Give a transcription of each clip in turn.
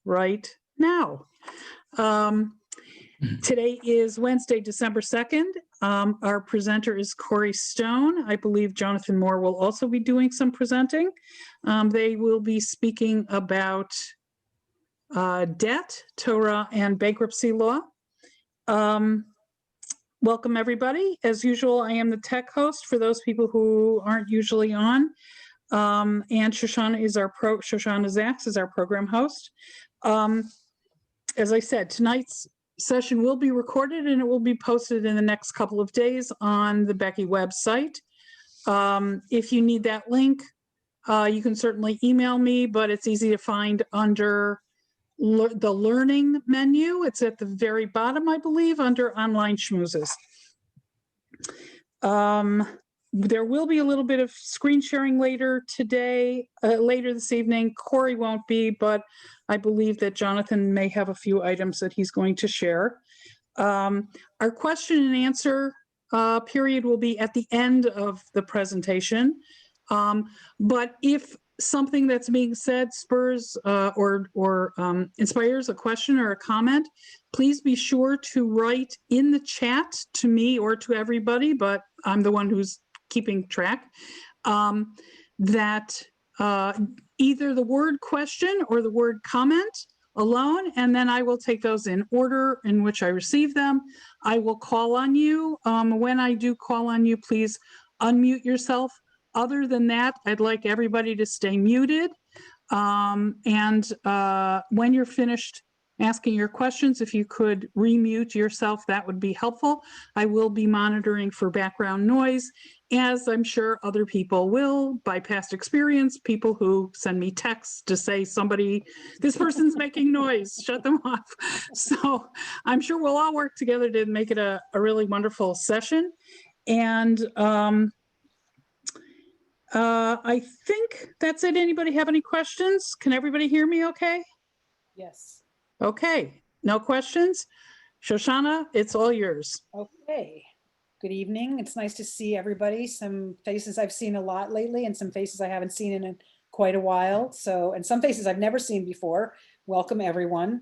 right now. Today is Wednesday, December 2nd. Our presenter is Corey Stone. I believe Jonathan Mohr will also be doing some presenting. They will be speaking about debt, Torah, and bankruptcy law. Welcome, everybody. As usual, I am the tech host for those people who aren't usually on. And Shoshana Zaks is our program host. As I said, tonight's session will be recorded and it will be posted in the next couple of days on the Becky website. If you need that link, you can certainly email me, but it's easy to find under the learning menu. It's at the very bottom, I believe, under online schmoozes. There will be a little bit of screen sharing later today, later this evening. Corey won't be, but I believe that Jonathan may have a few items that he's going to share. Our question and answer period will be at the end of the presentation. But if something that's being said spurs or inspires a question or a comment, please be sure to write in the chat to me or to everybody, but I'm the one who's keeping track, that either the word question or the word comment alone, and then I will take those in order in which I receive them. I will call on you. When I do call on you, please unmute yourself. Other than that, I'd like everybody to stay muted. When you're finished asking your questions, if you could remute yourself, that would be helpful. I will be monitoring for background noise, as I'm sure other people will, by past experience, people who send me texts to say this person's making noise, shut them off. So I'm sure we'll all work together to make it a really wonderful session. And I think that's it. Anybody have any questions? Can everybody hear me okay? Yes. Okay, no questions? Shoshana, it's all yours. Okay. Good evening. It's nice to see everybody. Some faces I've seen a lot lately and some faces I haven't seen in quite a while. And some faces I've never seen before. Welcome, everyone.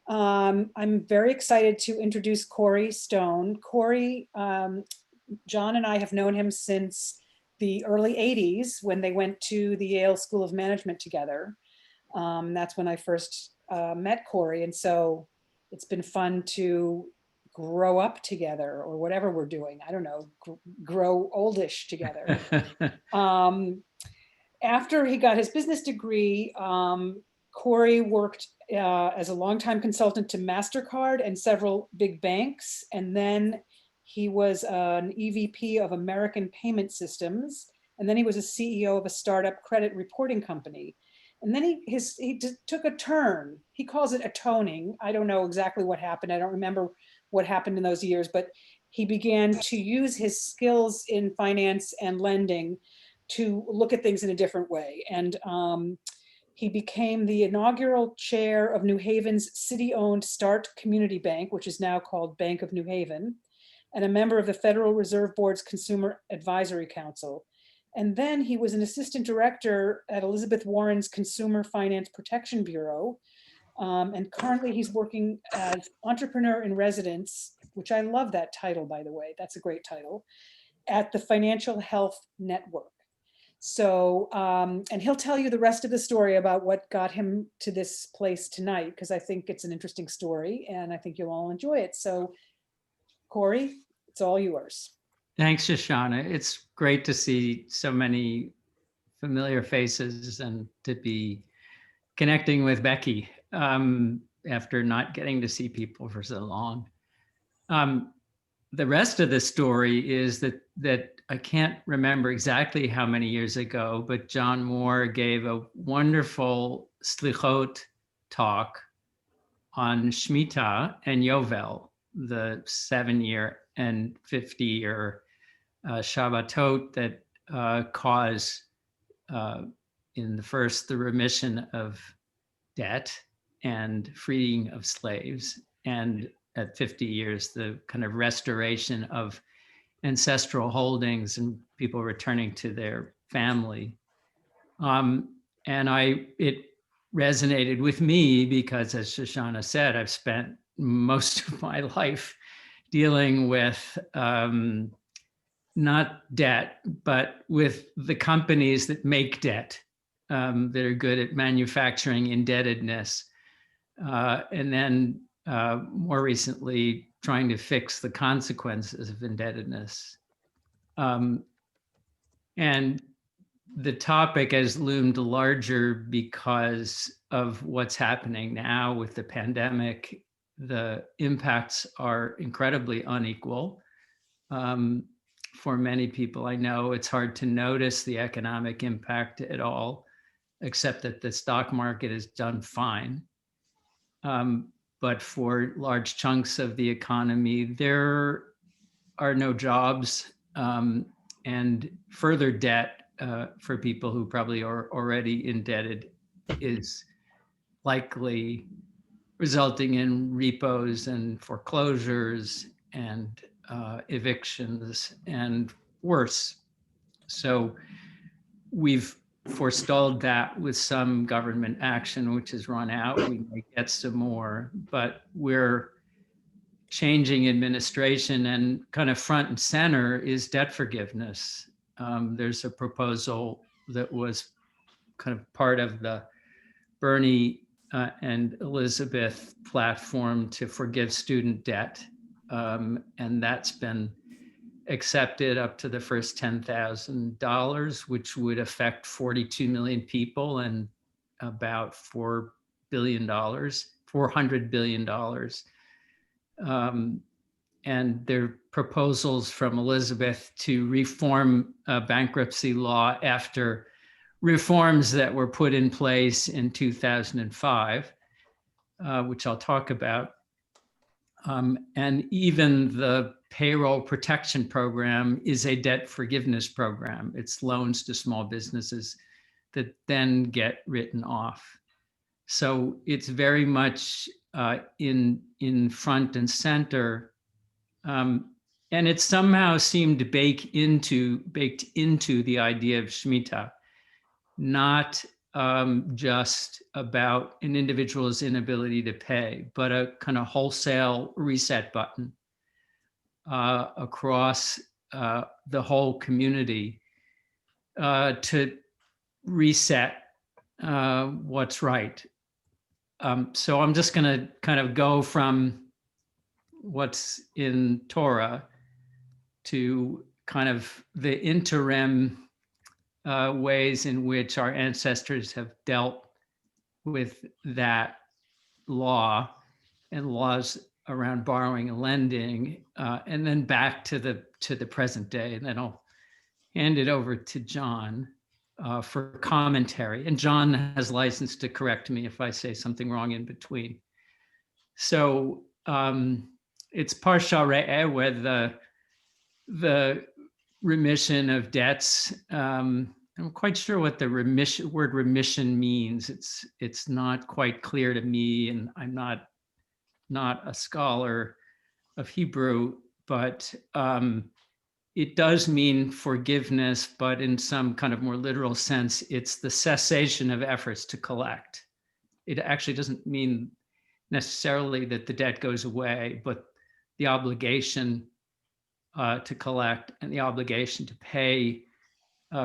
I'm very excited to introduce Corey Stone. Corey, John and I have known him since the early 80s when they went to the Yale School of Management together. That's when I first met Corey. And so it's been fun to grow up together or whatever we're doing. I don't know, grow oldish together. After he got his business degree, Corey worked as a longtime consultant to MasterCard and several big banks. And then he was an EVP of American Payment Systems. And then he was a CEO of a startup credit reporting company. And then he took a turn. He calls it a toning. I don't know exactly what happened. I don't remember what happened in those years, but he began to use his skills in finance and lending to look at things in a different way. And he became the inaugural chair of New Haven's city-owned Start Community Bank, which is now called Bank of New Haven, and a member of the Federal Reserve Board's Consumer Advisory Council. And then he was an assistant director at Elizabeth Warren's Consumer Finance Protection Bureau. And currently he's working as entrepreneur in residence, which I love that title, by the way, that's a great title, at the Financial Health Network. So, and he'll tell you the rest of the story about what got him to this place tonight, because I think it's an interesting story and I think you'll all enjoy it. So Corey, it's all yours. Thanks, Shoshana. It's great to see so many familiar faces and to be connecting with Becky after not getting to see people for so long. The rest of the story is that I can't remember exactly how many years ago, but John Mohr gave a wonderful Slichot talk on Shemitah and Yovel, the 7-year and 50-year Shabbatot that cause in the first the remission of debt and freeing of slaves, and at 50 years the kind of restoration of ancestral holdings and people returning to their family. And it resonated with me because, as Shoshana said, I've spent most of my life dealing with not debt, but with the companies that make debt, that are good at manufacturing indebtedness. And then more recently, trying to fix the consequences of indebtedness. And the topic has loomed larger because of what's happening now with the pandemic. The impacts are incredibly unequal. For many people I know, it's hard to notice the economic impact at all, except that the stock market has done fine. But for large chunks of the economy, there are no jobs, and further debt for people who probably are already indebted is likely resulting in repos and foreclosures and evictions and worse. So we've forestalled that with some government action, which has run out. We may get some more, but we're changing administration, and kind of front and center is debt forgiveness. There's a proposal that was kind of part of the Bernie and Elizabeth platform to forgive student debt. And that's been accepted up to the first $10,000, which would affect 42 million people and about $400 billion. And there are proposals from Elizabeth to reform bankruptcy law after reforms that were put in place in 2005, which I'll talk about. And even the payroll protection program is a debt forgiveness program. It's loans to small businesses that then get written off. So it's very much in front and center. And it somehow seemed baked into the idea of Shemitah, not just about an individual's inability to pay, but a kind of wholesale reset button across the whole community to reset what's right. So I'm just going to kind of go from what's in Torah to kind of the interim ways in which our ancestors have dealt with that law and laws around borrowing and lending, and then back to the present day. And then I'll hand it over to John for commentary. And John has license to correct me if I say something wrong in between. So it's Parsha Re'eh, where the remission of debts. I'm quite sure what the word remission means. It's not quite clear to me, and I'm not a scholar of Hebrew, but it does mean forgiveness, but in some kind of more literal sense, it's the cessation of efforts to collect. It actually doesn't mean necessarily that the debt goes away, but the obligation to collect and the obligation to pay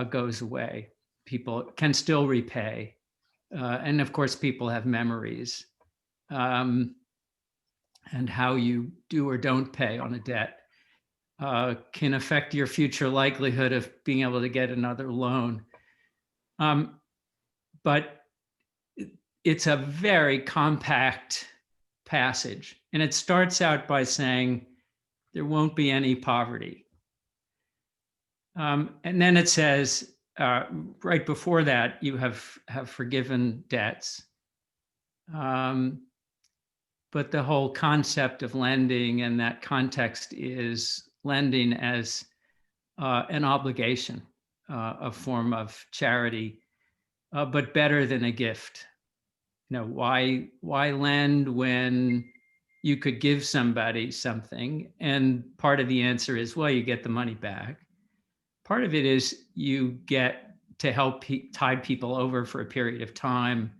goes away. People can still repay. And of course, people have memories. And how you do or don't pay on a debt can affect your future likelihood of being able to get another loan. But it's a very compact passage. And it starts out by saying, there won't be any poverty. And then it says, right before that, you have forgiven debts. But the whole concept of lending and that context is lending as an obligation, a form of charity, but better than a gift. You know, why lend when you could give somebody something? And part of the answer is, well, you get the money back. Part of it is you get to help tide people over for a period of time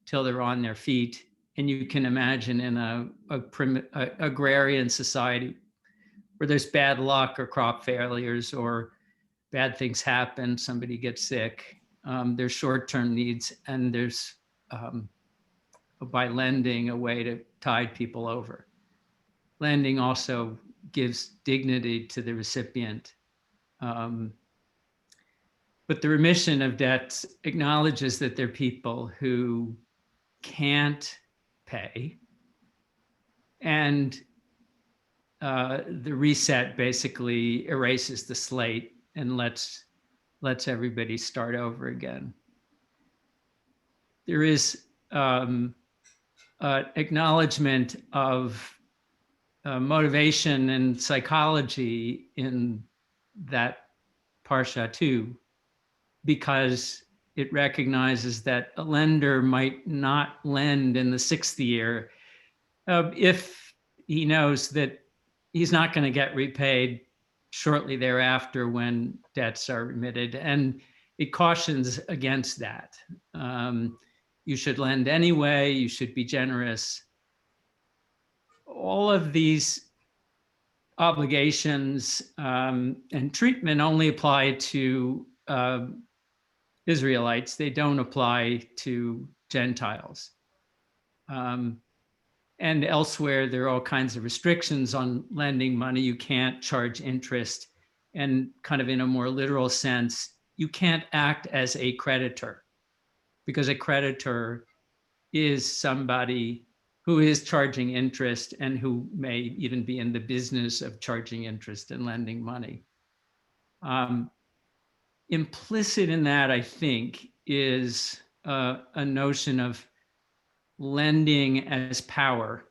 till they're on their feet. And you can imagine in a agrarian society where there's bad luck or crop failures or bad things happen, somebody gets sick, there's short-term needs, and there's by lending a way to tide people over. Lending also gives dignity to the recipient. But the remission of debts acknowledges that there are people who can't pay. And the reset basically erases the slate and lets everybody start over again. There is acknowledgement of motivation and psychology in that parsha too, because it recognizes that a lender might not lend in the 6th year if he knows that he's not going to get repaid shortly thereafter when debts are remitted. And it cautions against that. You should lend anyway, you should be generous. All of these obligations and treatment only apply to Israelites. They don't apply to Gentiles. And elsewhere, there are all kinds of restrictions on lending money. You can't charge interest. And kind of in a more literal sense, you can't act as a creditor, because a creditor is somebody who is charging interest and who may even be in the business of charging interest and lending money. Implicit in that, I think, is a notion of lending as power.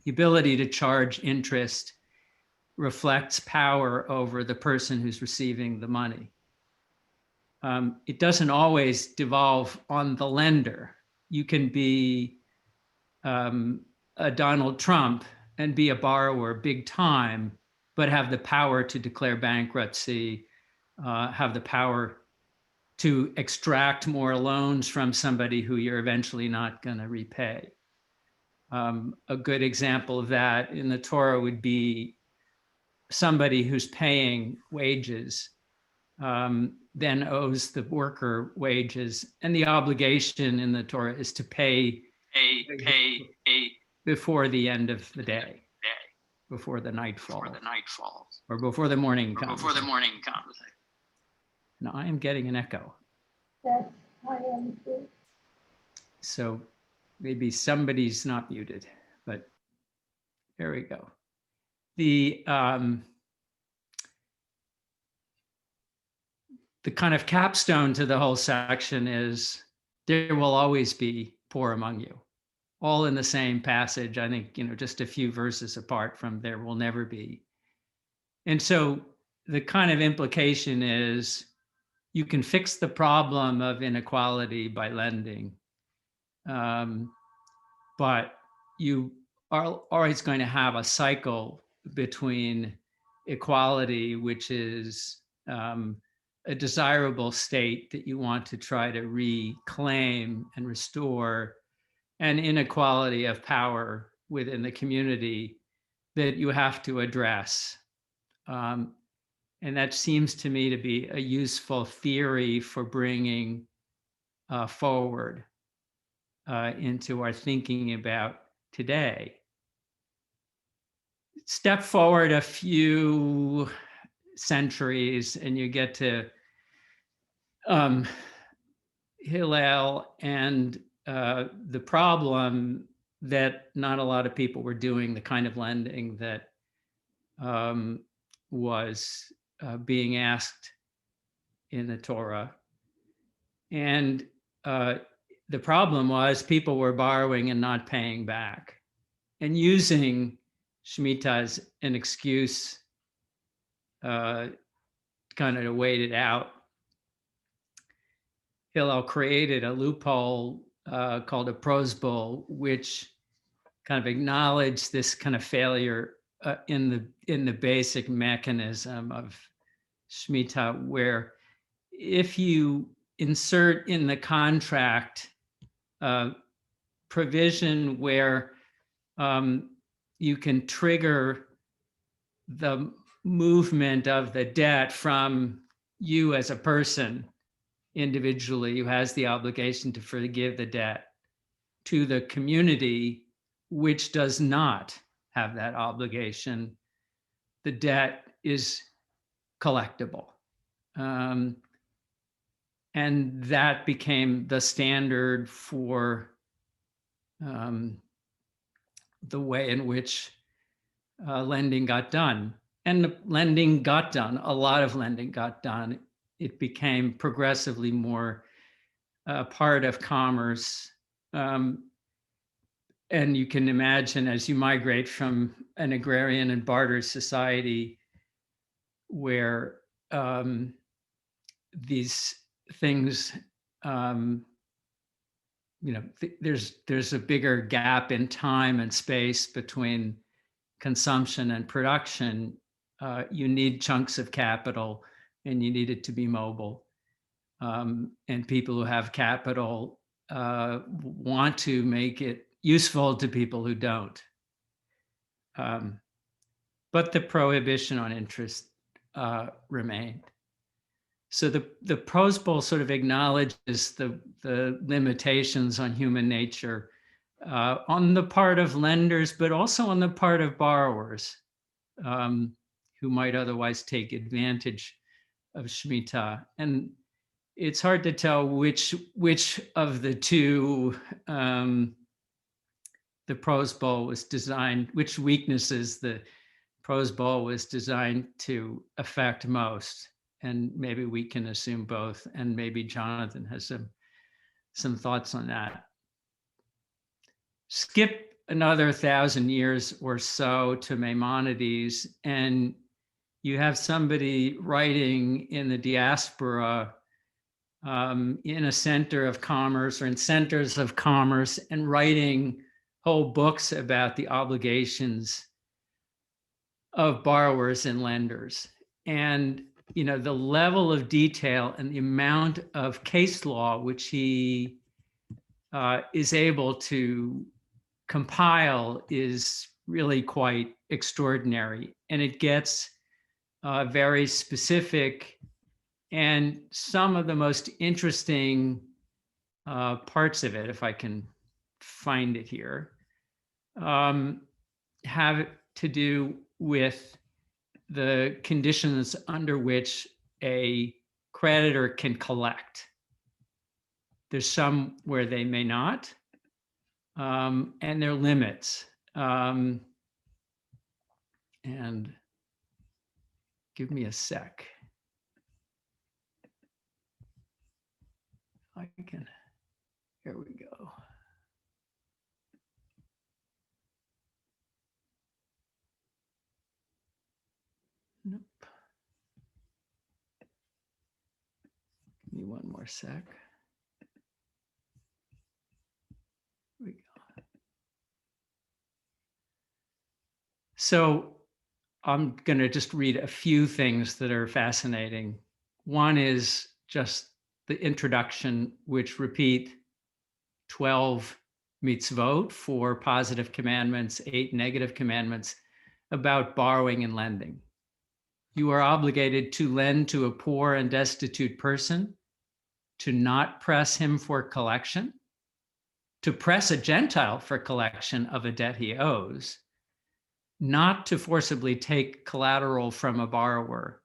The ability to charge interest reflects power over the person who's receiving the money. It doesn't always devolve on the lender. You can be a Donald Trump and be a borrower big time, but have the power to declare bankruptcy, have the power to extract more loans from somebody who you're eventually not going to repay. A good example of that in the Torah would be somebody who's paying wages, then owes the worker wages, and the obligation in the Torah is to pay before the end of the day, before the night falls, or before the morning comes. Now I am getting an echo. Yes, I am too. So maybe somebody's not muted, but there we go. The kind of capstone to the whole section is there will always be poor among you, all in the same passage. I think, just a few verses apart from there will never be. And so the kind of implication is you can fix the problem of inequality by lending, but you are always going to have a cycle between equality, which is a desirable state that you want to try to reclaim and restore, and inequality of power within the community that you have to address. And that seems to me to be a useful theory for bringing forward into our thinking about today. Step forward a few centuries and you get to Hillel and the problem that not a lot of people were doing the kind of lending that was being asked in the Torah. And the problem was people were borrowing and not paying back and using Shemitah as an excuse kind of to wait it out. Hillel created a loophole called a prose bull, which kind of acknowledged this kind of failure in the basic mechanism of Shemitah, where if you insert in the contract provision where you can trigger the movement of the debt from you as a person individually who has the obligation to forgive the debt to the community which does not have that obligation. The debt is collectible. And that became the standard for the way in which lending got done. And the lending got done, a lot of lending got done. It became progressively more part of commerce. And you can imagine as you migrate from an agrarian and barter society where these things, there's a bigger gap in time and space between consumption and production. You need chunks of capital and you need it to be mobile. And people who have capital want to make it useful to people who don't. But the prohibition on interest remained. So the Prose Bowl sort of acknowledges the limitations on human nature on the part of lenders, but also on the part of borrowers who might otherwise take advantage of Shemitah. And it's hard to tell which of the two the Prose Bowl was designed, which weaknesses the Prose Bowl was designed to affect most. And maybe we can assume both. And maybe Jonathan has some thoughts on that. Skip another 1,000 years or so to Maimonides, and you have somebody writing in the diaspora in a center of commerce or in centers of commerce and writing whole books about the obligations of borrowers and lenders. And the level of detail and the amount of case law which he is able to compile is really quite extraordinary. And it gets very specific. And some of the most interesting parts of it, if I can find it here, have to do with the conditions under which a creditor can collect. There's some where they may not, and there are limits. And give me a sec. I can, here we go. Nope. Give me one more sec. Here we go. So I'm going to just read a few things that are fascinating. One is just the introduction, which repeat 12 mitzvot, 4 positive commandments, 8 negative commandments about borrowing and lending. You are obligated to lend to a poor and destitute person, to not press him for collection, to press a Gentile for collection of a debt he owes, not to forcibly take collateral from a borrower,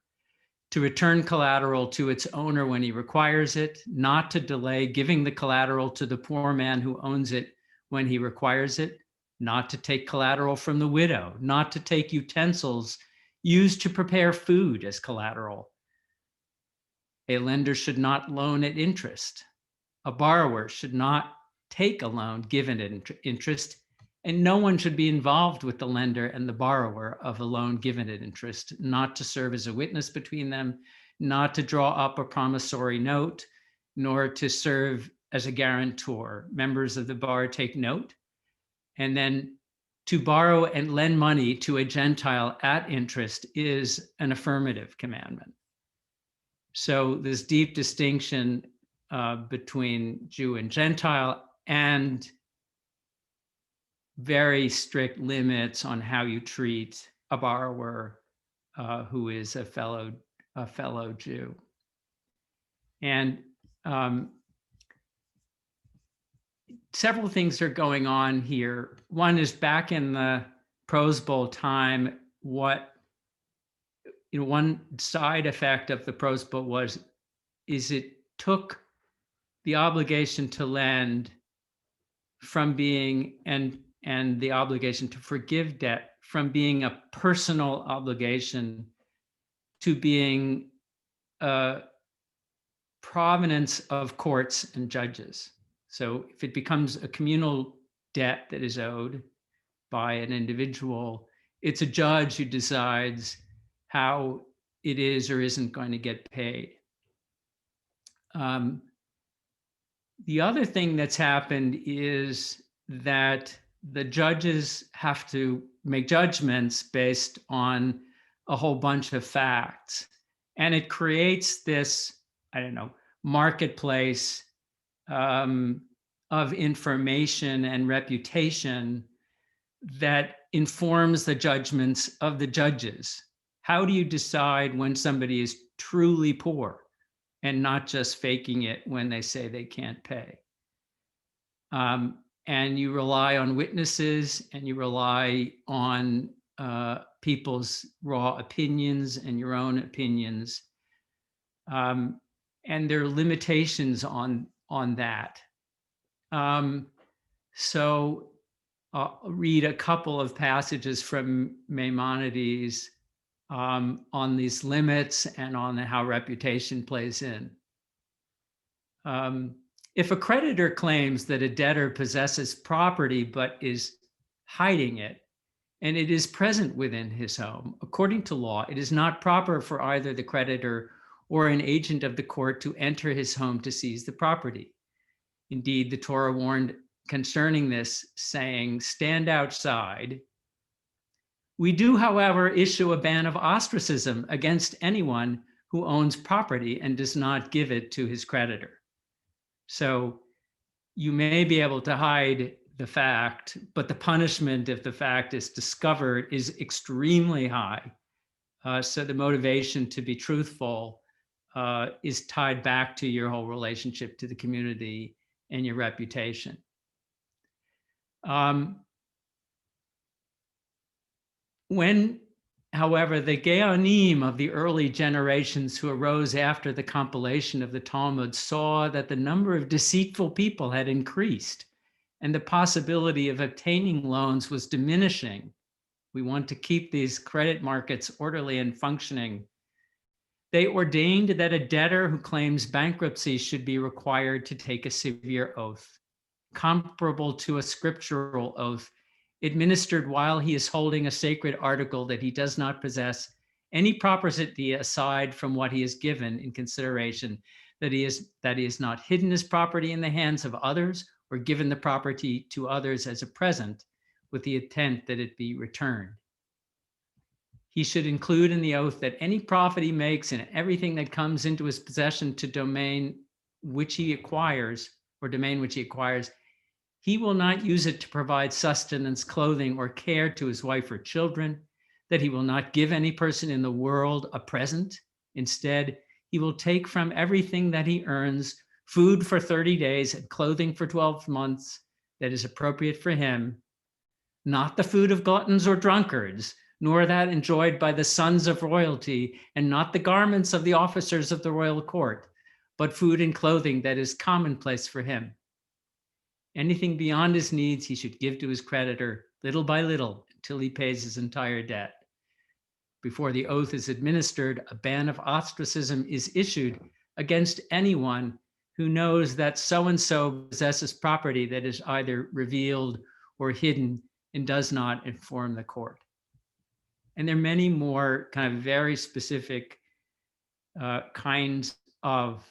to return collateral to its owner when he requires it, not to delay giving the collateral to the poor man who owns it when he requires it, not to take collateral from the widow, not to take utensils used to prepare food as collateral. A lender should not loan at interest. A borrower should not take a loan given at interest, and no one should be involved with the lender and the borrower of a loan given at interest, not to serve as a witness between them, not to draw up a promissory note, nor to serve as a guarantor. Members of the bar take note. And then to borrow and lend money to a Gentile at interest is an affirmative commandment. So this deep distinction between Jew and Gentile, and very strict limits on how you treat a borrower who is a fellow Jew. And several things are going on here. One is back in the Prose Bowl time, one side effect of the Prose Bowl is it took the obligation to lend from being and the obligation to forgive debt from being a personal obligation to being a provenance of courts and judges. So if it becomes a communal debt that is owed by an individual, it's a judge who decides how it is or isn't going to get paid. The other thing that's happened is that the judges have to make judgments based on a whole bunch of facts. And it creates this, marketplace of information and reputation that informs the judgments of the judges. How do you decide when somebody is truly poor and not just faking it when they say they can't pay? And you rely on witnesses, and you rely on people's raw opinions and your own opinions. And there are limitations on that. So I'll read a couple of passages from Maimonides on these limits and on how reputation plays in. If a creditor claims that a debtor possesses property but is hiding it, and it is present within his home, according to law, it is not proper for either the creditor or an agent of the court to enter his home to seize the property. Indeed, the Torah warned concerning this, saying, "Stand outside." We do, however, issue a ban of ostracism against anyone who owns property and does not give it to his creditor. So you may be able to hide the fact, but the punishment if the fact is discovered is extremely high. So the motivation to be truthful is tied back to your whole relationship to the community and your reputation. When, however, the Geonim of the early generations who arose after the compilation of the Talmud saw that the number of deceitful people had increased and the possibility of obtaining loans was diminishing, we want to keep these credit markets orderly and functioning. They ordained that a debtor who claims bankruptcy should be required to take a severe oath, comparable to a scriptural oath, administered while he is holding a sacred article that he does not possess any property aside from what he has given in consideration, that he is not hidden his property in the hands of others or given the property to others as a present with the intent that it be returned. He should include in the oath that any profit he makes and everything that comes into his possession to domain which he acquires, he will not use it to provide sustenance, clothing, or care to his wife or children, that he will not give any person in the world a present. Instead, he will take from everything that he earns food for 30 days and clothing for 12 months that is appropriate for him, not the food of gluttons or drunkards, nor that enjoyed by the sons of royalty, and not the garments of the officers of the royal court, but food and clothing that is commonplace for him. Anything beyond his needs he should give to his creditor little by little until he pays his entire debt. Before the oath is administered, a ban of ostracism is issued against anyone who knows that so-and-so possesses property that is either revealed or hidden and does not inform the court. And there are many more kind of very specific kinds of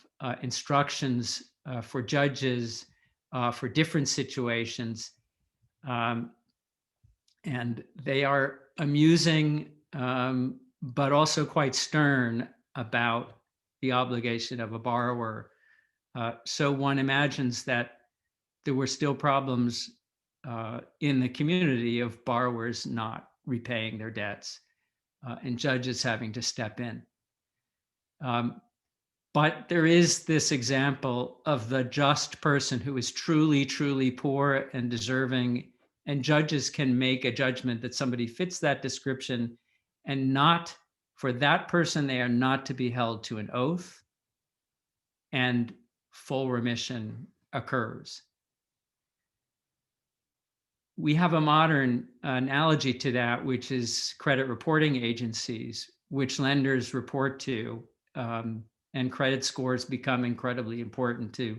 instructions for judges for different situations. And they are amusing, but also quite stern about the obligation of a borrower. So one imagines that there were still problems in the community of borrowers not repaying their debts and judges having to step in. But there is this example of the just person who is truly, truly poor and deserving, and judges can make a judgment that somebody fits that description, and not for that person, they are not to be held to an oath, and full remission occurs. We have a modern analogy to that, which is credit reporting agencies, which lenders report to, and credit scores become incredibly important to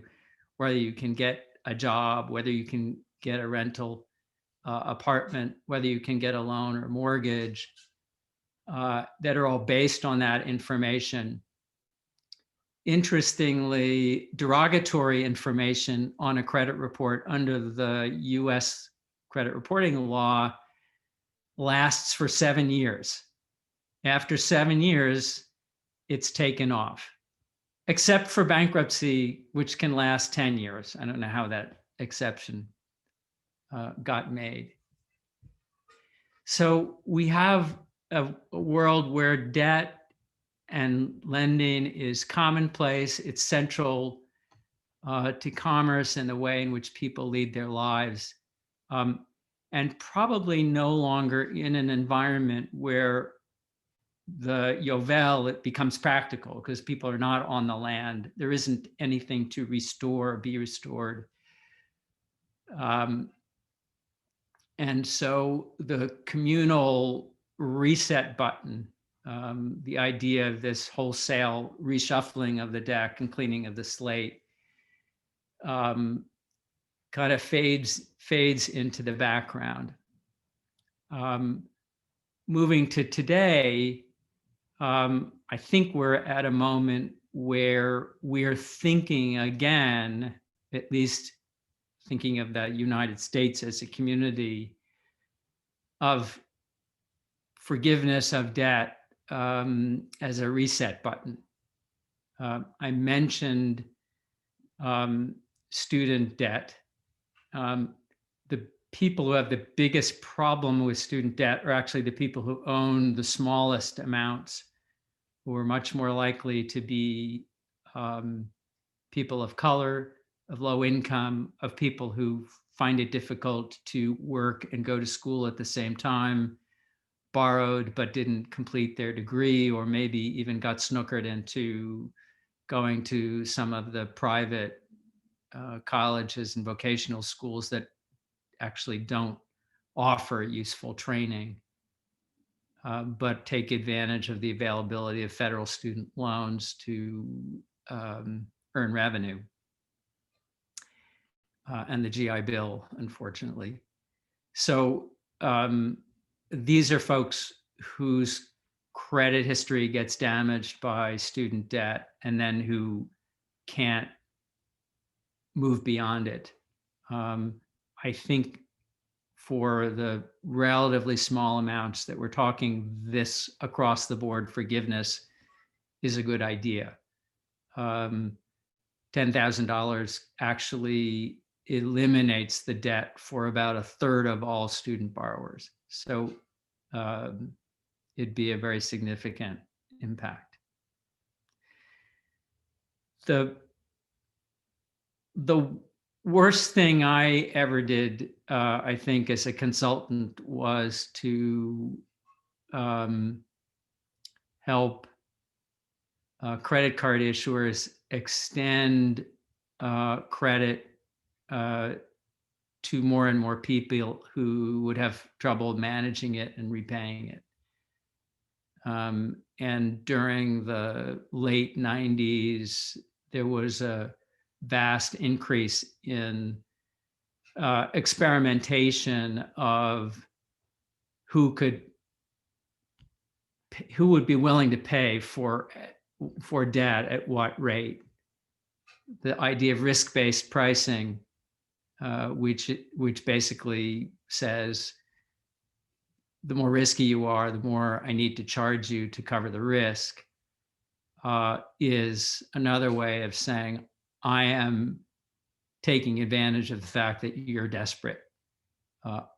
whether you can get a job, whether you can get a rental apartment, whether you can get a loan or mortgage, that are all based on that information. Interestingly, derogatory information on a credit report under the US credit reporting law lasts for 7 years. After 7 years, it's taken off, except for bankruptcy, which can last 10 years. I don't know how that exception got made. So we have a world where debt and lending is commonplace. It's central to commerce and the way in which people lead their lives. And probably no longer in an environment where the Yovel, it becomes practical because people are not on the land. There isn't anything to restore or be restored. And so the communal reset button, the idea of this wholesale reshuffling of the deck and cleaning of the slate, kind of fades into the background. Moving to today, I think we're at a moment where we're thinking again, at least thinking of the United States as a community, of forgiveness of debt as a reset button. I mentioned student debt. The people who have the biggest problem with student debt are actually the people who own the smallest amounts, who are much more likely to be people of color, of low income, of people who find it difficult to work and go to school at the same time, borrowed but didn't complete their degree, or maybe even got snookered into going to some of the private colleges and vocational schools that actually don't offer useful training, but take advantage of the availability of federal student loans to earn revenue, and the GI Bill, unfortunately. So these are folks whose credit history gets damaged by student debt and then who can't move beyond it. I think for the relatively small amounts that we're talking, this across the board forgiveness is a good idea. $10,000 actually eliminates the debt for about 1/3 of all student borrowers. So it'd be a very significant impact. The worst thing I ever did, I think, as a consultant was to help credit card issuers extend credit to more and more people who would have trouble managing it and repaying it. And during the late 90s, there was a vast increase in experimentation of who would be willing to pay for debt at what rate. The idea of risk-based pricing, which basically says the more risky you are, the more I need to charge you to cover the risk, is another way of saying I am taking advantage of the fact that you're desperate.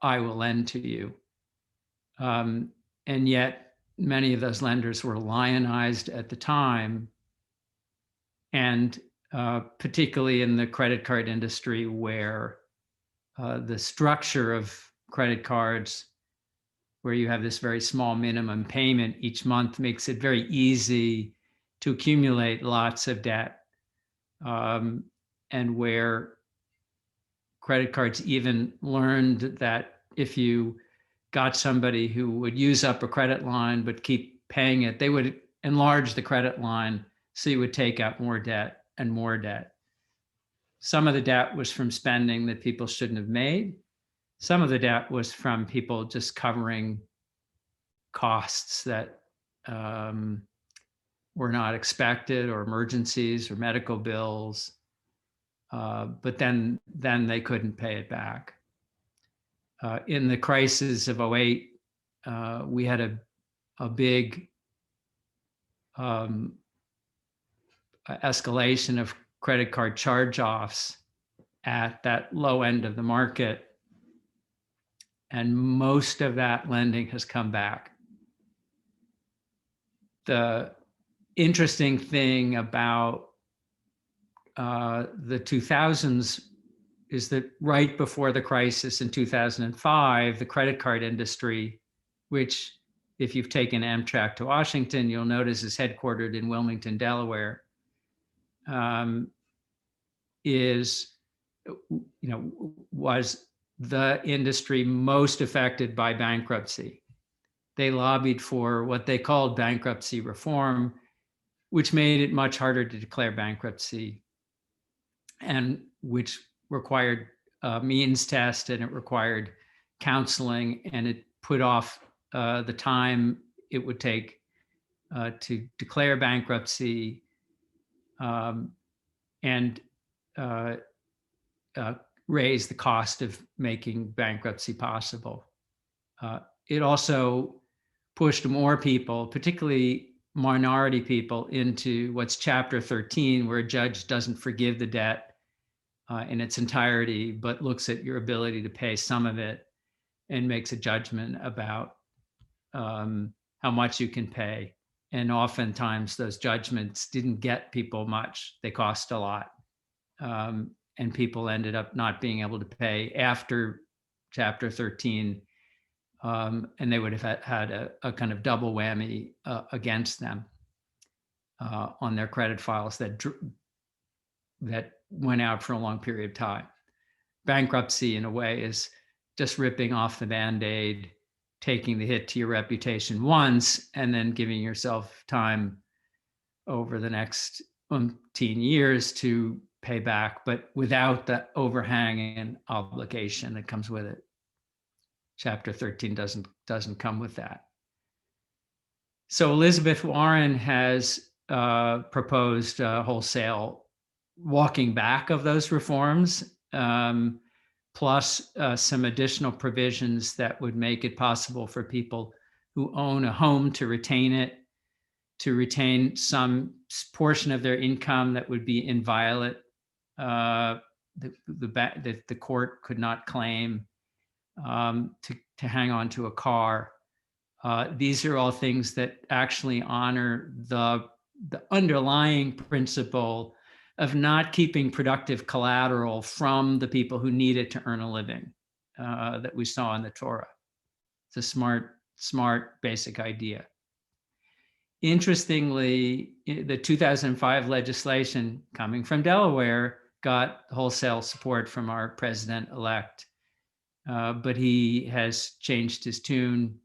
I will lend to you. And yet many of those lenders were lionized at the time. And particularly in the credit card industry, where the structure of credit cards, where you have this very small minimum payment each month, makes it very easy to accumulate lots of debt. And where credit cards even learned that if you got somebody who would use up a credit line but keep paying it, they would enlarge the credit line so you would take out more debt and more debt. Some of the debt was from spending that people shouldn't have made. Some of the debt was from people just covering costs that were not expected, or emergencies or medical bills. But then they couldn't pay it back. In the crisis of 2008, we had a big escalation of credit card charge-offs at that low end of the market. And most of that lending has come back. The interesting thing about the 2000s is that right before the crisis in 2005, the credit card industry, which if you've taken Amtrak to Washington, you'll notice is headquartered in Wilmington, Delaware, was the industry most affected by bankruptcy. They lobbied for what they called bankruptcy reform, which made it much harder to declare bankruptcy, and which required a means test, and it required counseling, and it put off the time it would take to declare bankruptcy, and raise the cost of making bankruptcy possible. It also pushed more people, particularly minority people, into what's Chapter 13, where a judge doesn't forgive the debt in its entirety, but looks at your ability to pay some of it and makes a judgment about how much you can pay. And oftentimes those judgments didn't get people much. They cost a lot. And people ended up not being able to pay after Chapter 13. And they would have had a kind of double whammy against them on their credit files that went out for a long period of time. Bankruptcy, in a way, is just ripping off the Band-Aid, taking the hit to your reputation once, and then giving yourself time over the next 10 years to pay back, but without the overhang and obligation that comes with it. Chapter 13 doesn't come with that. So Elizabeth Warren has proposed wholesale walking back of those reforms, plus some additional provisions that would make it possible for people who own a home to retain it, to retain some portion of their income that would be inviolate, that the court could not claim, to hang on to a car. These are all things that actually honor the underlying principle of not keeping productive collateral from the people who need it to earn a living, that we saw in the Torah. It's a smart basic idea. Interestingly, the 2005 legislation coming from Delaware got wholesale support from our president-elect, but he has changed his tune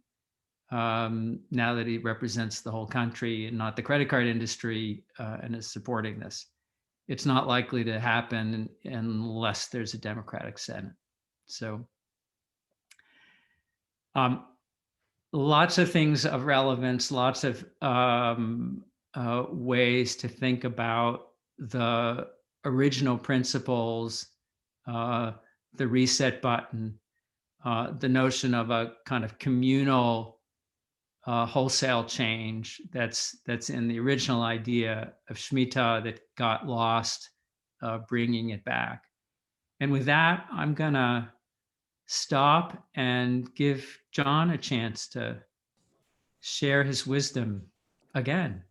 now that he represents the whole country and not the credit card industry, and is supporting this. It's not likely to happen unless there's a Democratic Senate. So lots of things of relevance, lots of ways to think about the original principles, the reset button, the notion of a kind of communal wholesale change that's in the original idea of Shemitah that got lost, bringing it back. And with that, I'm gonna stop and give John a chance to share his wisdom again.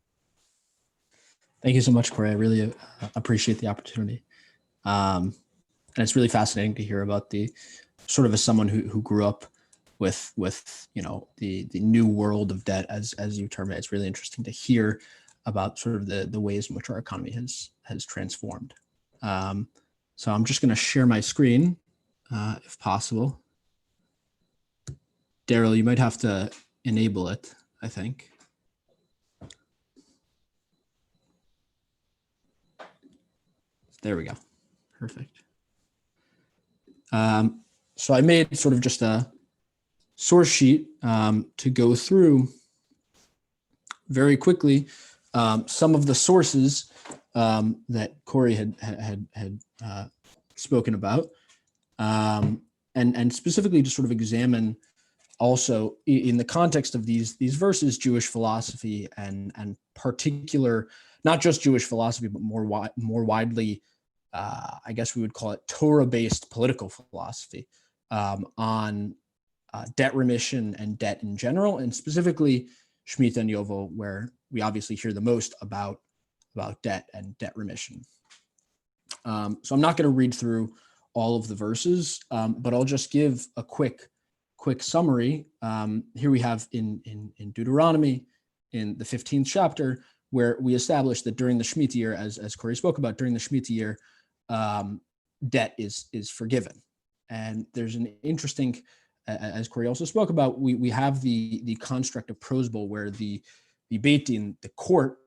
Thank you so much, Corey. I really appreciate the opportunity. And it's really fascinating to hear about the sort of as someone who grew up with the new world of debt, as you term it. It's really interesting to hear about sort of the ways in which our economy has transformed. So I'm just going to share my screen, if possible. Daryl, you might have to enable it, I think. There we go. Perfect. So I made sort of just a source sheet to go through very quickly some of the sources that Corey had spoken about, and specifically to sort of examine also in the context of these verses, Jewish philosophy and particular, not just Jewish philosophy, but more widely, I guess we would call it Torah-based political philosophy on debt remission and debt in general, and specifically Shemitah and Yovel, where we obviously hear the most about debt and debt remission. So I'm not going to read through all of the verses, but I'll just give a quick summary. Here we have in Deuteronomy, in the 15th chapter, where we establish that during the Shemitah year, as Corey spoke about, during the Shemitah year, debt is forgiven. And there's an interesting, as Corey also spoke about, we have the construct of Prose Bowl, where the Beit Din, the court,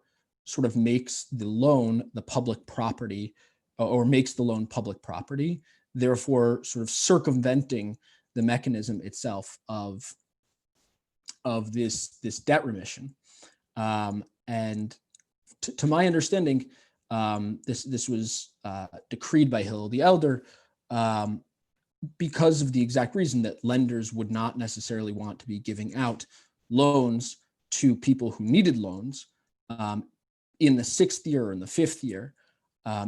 sort of makes the loan the public property, or makes the loan public property, therefore sort of circumventing the mechanism itself of this debt remission. And to my understanding, this was decreed by Hillel the Elder because of the exact reason that lenders would not necessarily want to be giving out loans to people who needed loans in the 6th year or in the 5th year,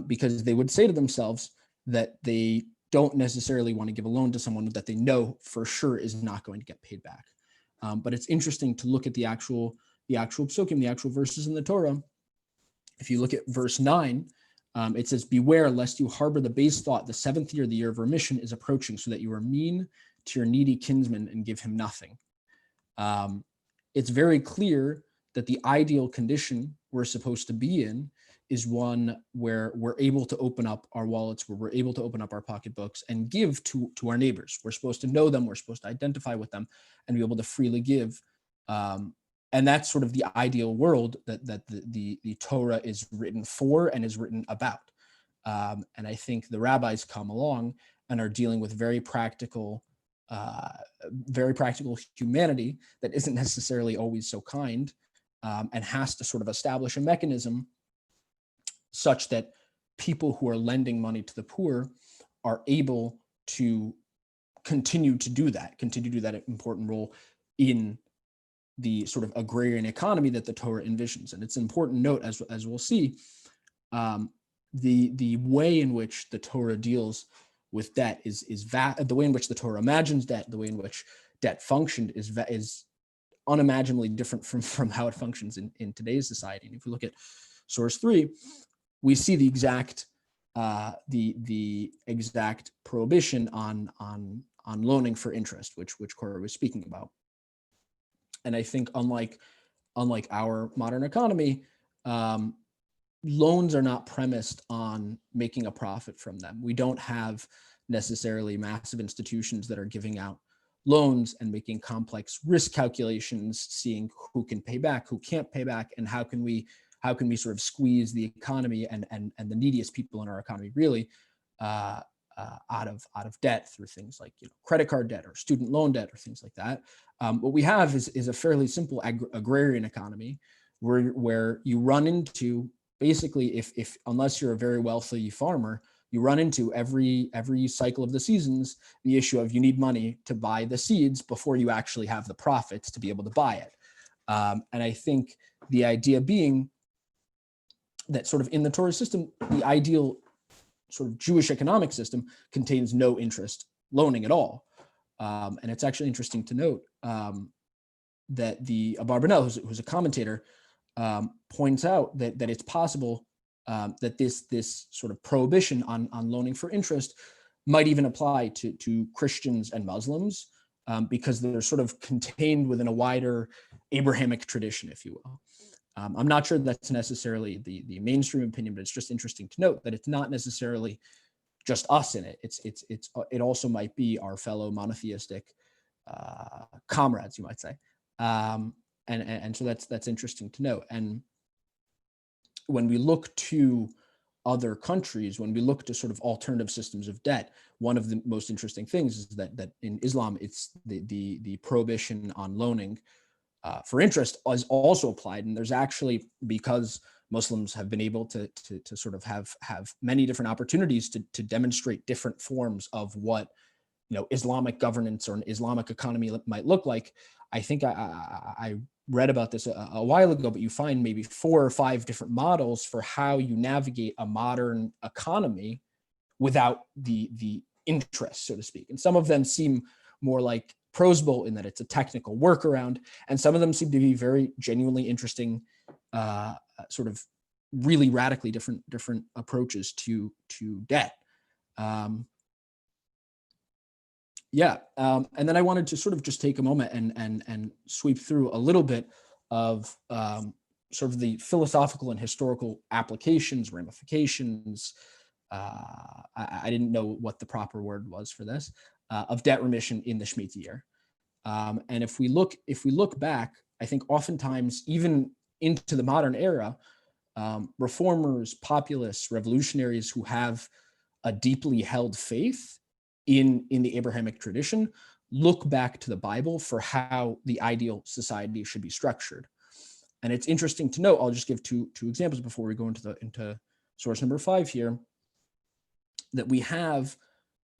because they would say to themselves that they don't necessarily want to give a loan to someone that they know for sure is not going to get paid back. But it's interesting to look at the actual psukim, the actual verses in the Torah. If you look at verse 9, it says, "Beware lest you harbor the base thought, the 7th year, the year of remission, is approaching, so that you are mean to your needy kinsman and give him nothing." It's very clear that the ideal condition we're supposed to be in is one where we're able to open up our wallets, where we're able to open up our pocketbooks and give to our neighbors. We're supposed to know them, we're supposed to identify with them, and be able to freely give. And that's sort of the ideal world that the Torah is written for and is written about. And I think the rabbis come along and are dealing with very practical humanity that isn't necessarily always so kind, and has to sort of establish a mechanism such that people who are lending money to the poor are able to continue to do that important role in the sort of agrarian economy that the Torah envisions. And it's an important note, as we'll see, the way in which the Torah deals with debt is the way in which the Torah imagines debt, the way in which debt functioned is unimaginably different from how it functions in today's society. And if we look at source 3, we see the exact prohibition on loaning for interest, which Corey was speaking about. And I think unlike our modern economy, loans are not premised on making a profit from them. We don't have necessarily massive institutions that are giving out loans and making complex risk calculations, seeing who can pay back, who can't pay back, and how can we sort of squeeze the economy and the neediest people in our economy really out of debt through things like credit card debt or student loan debt or things like that. What we have is a fairly simple agrarian economy where you run into, basically, if unless you're a very wealthy farmer, you run into every cycle of the seasons the issue of you need money to buy the seeds before you actually have the profits to be able to buy it. And I think the idea being that sort of in the Torah system, the ideal sort of Jewish economic system contains no interest loaning at all. And it's actually interesting to note that the Abarbanel, who's a commentator, points out that it's possible that this sort of prohibition on loaning for interest might even apply to Christians and Muslims, because they're sort of contained within a wider Abrahamic tradition, if you will. I'm not sure that's necessarily the mainstream opinion, but it's just interesting to note that it's not necessarily just us in it. It also might be our fellow monotheistic comrades, you might say. And so that's interesting to note. And when we look to other countries, when we look to sort of alternative systems of debt, one of the most interesting things is that in Islam, it's the prohibition on loaning for interest is also applied. And there's actually, because Muslims have been able to sort of have many different opportunities to demonstrate different forms of what, you know, Islamic governance or an Islamic economy might look like. I think I read about this a while ago, but you find maybe 4 or 5 different models for how you navigate a modern economy without the interest, so to speak. And some of them seem more like prosable in that it's a technical workaround, and some of them seem to be very genuinely interesting, sort of really radically different approaches to debt. And then I wanted to sort of just take a moment and sweep through a little bit of sort of the philosophical and historical applications, ramifications. I didn't know what the proper word was for this, of debt remission in the Shemitah year. And if we look back, I think oftentimes even into the modern era, reformers, populists, revolutionaries who have a deeply held faith in the Abrahamic tradition look back to the Bible for how the ideal society should be structured. And it's interesting to note, I'll just give two examples before we go into source number 5 here, that we have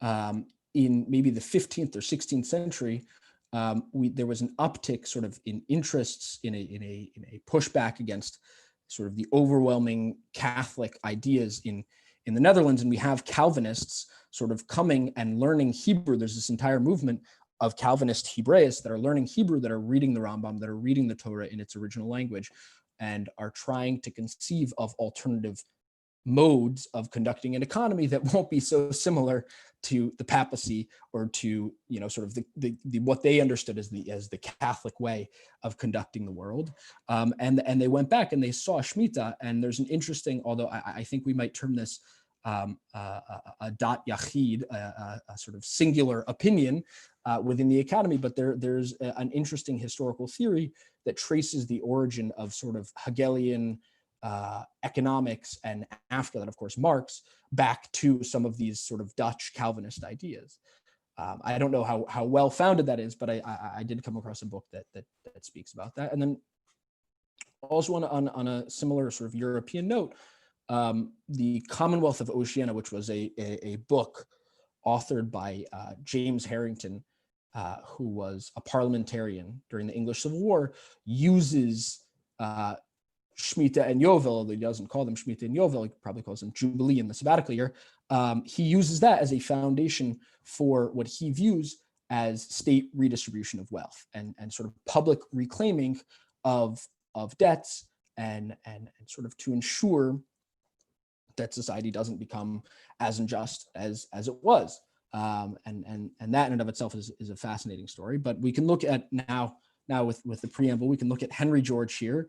in maybe the 15th or 16th century, there was an uptick sort of in interests in a pushback against sort of the overwhelming Catholic ideas in the Netherlands. And we have Calvinists sort of coming and learning Hebrew. There's this entire movement of Calvinist Hebraists that are learning Hebrew, that are reading the Rambam, that are reading the Torah in its original language, and are trying to conceive of alternative modes of conducting an economy that won't be so similar to the papacy or to, you know, sort of the what they understood as the Catholic way of conducting the world. And they went back and they saw Shemitah, and there's an interesting, although I think we might term this a dat yachid, a sort of singular opinion within the academy, but there's an interesting historical theory that traces the origin of sort of Hegelian economics, and after that, of course, Marx, back to some of these sort of Dutch Calvinist ideas. I don't know how well founded that is, but I did come across a book that speaks about that. And then also on a similar sort of European note, the Commonwealth of Oceania, which was a book authored by James Harrington, who was a parliamentarian during the English Civil War, uses Shemitah and Yovel, although he doesn't call them Shemitah and Yovel, he probably calls them Jubilee in the sabbatical year. He uses that as a foundation for what he views as state redistribution of wealth and sort of public reclaiming of debts and sort of to ensure that society doesn't become as unjust as it was. And that in and of itself is a fascinating story. But we can look at now with the preamble, we can look at Henry George here,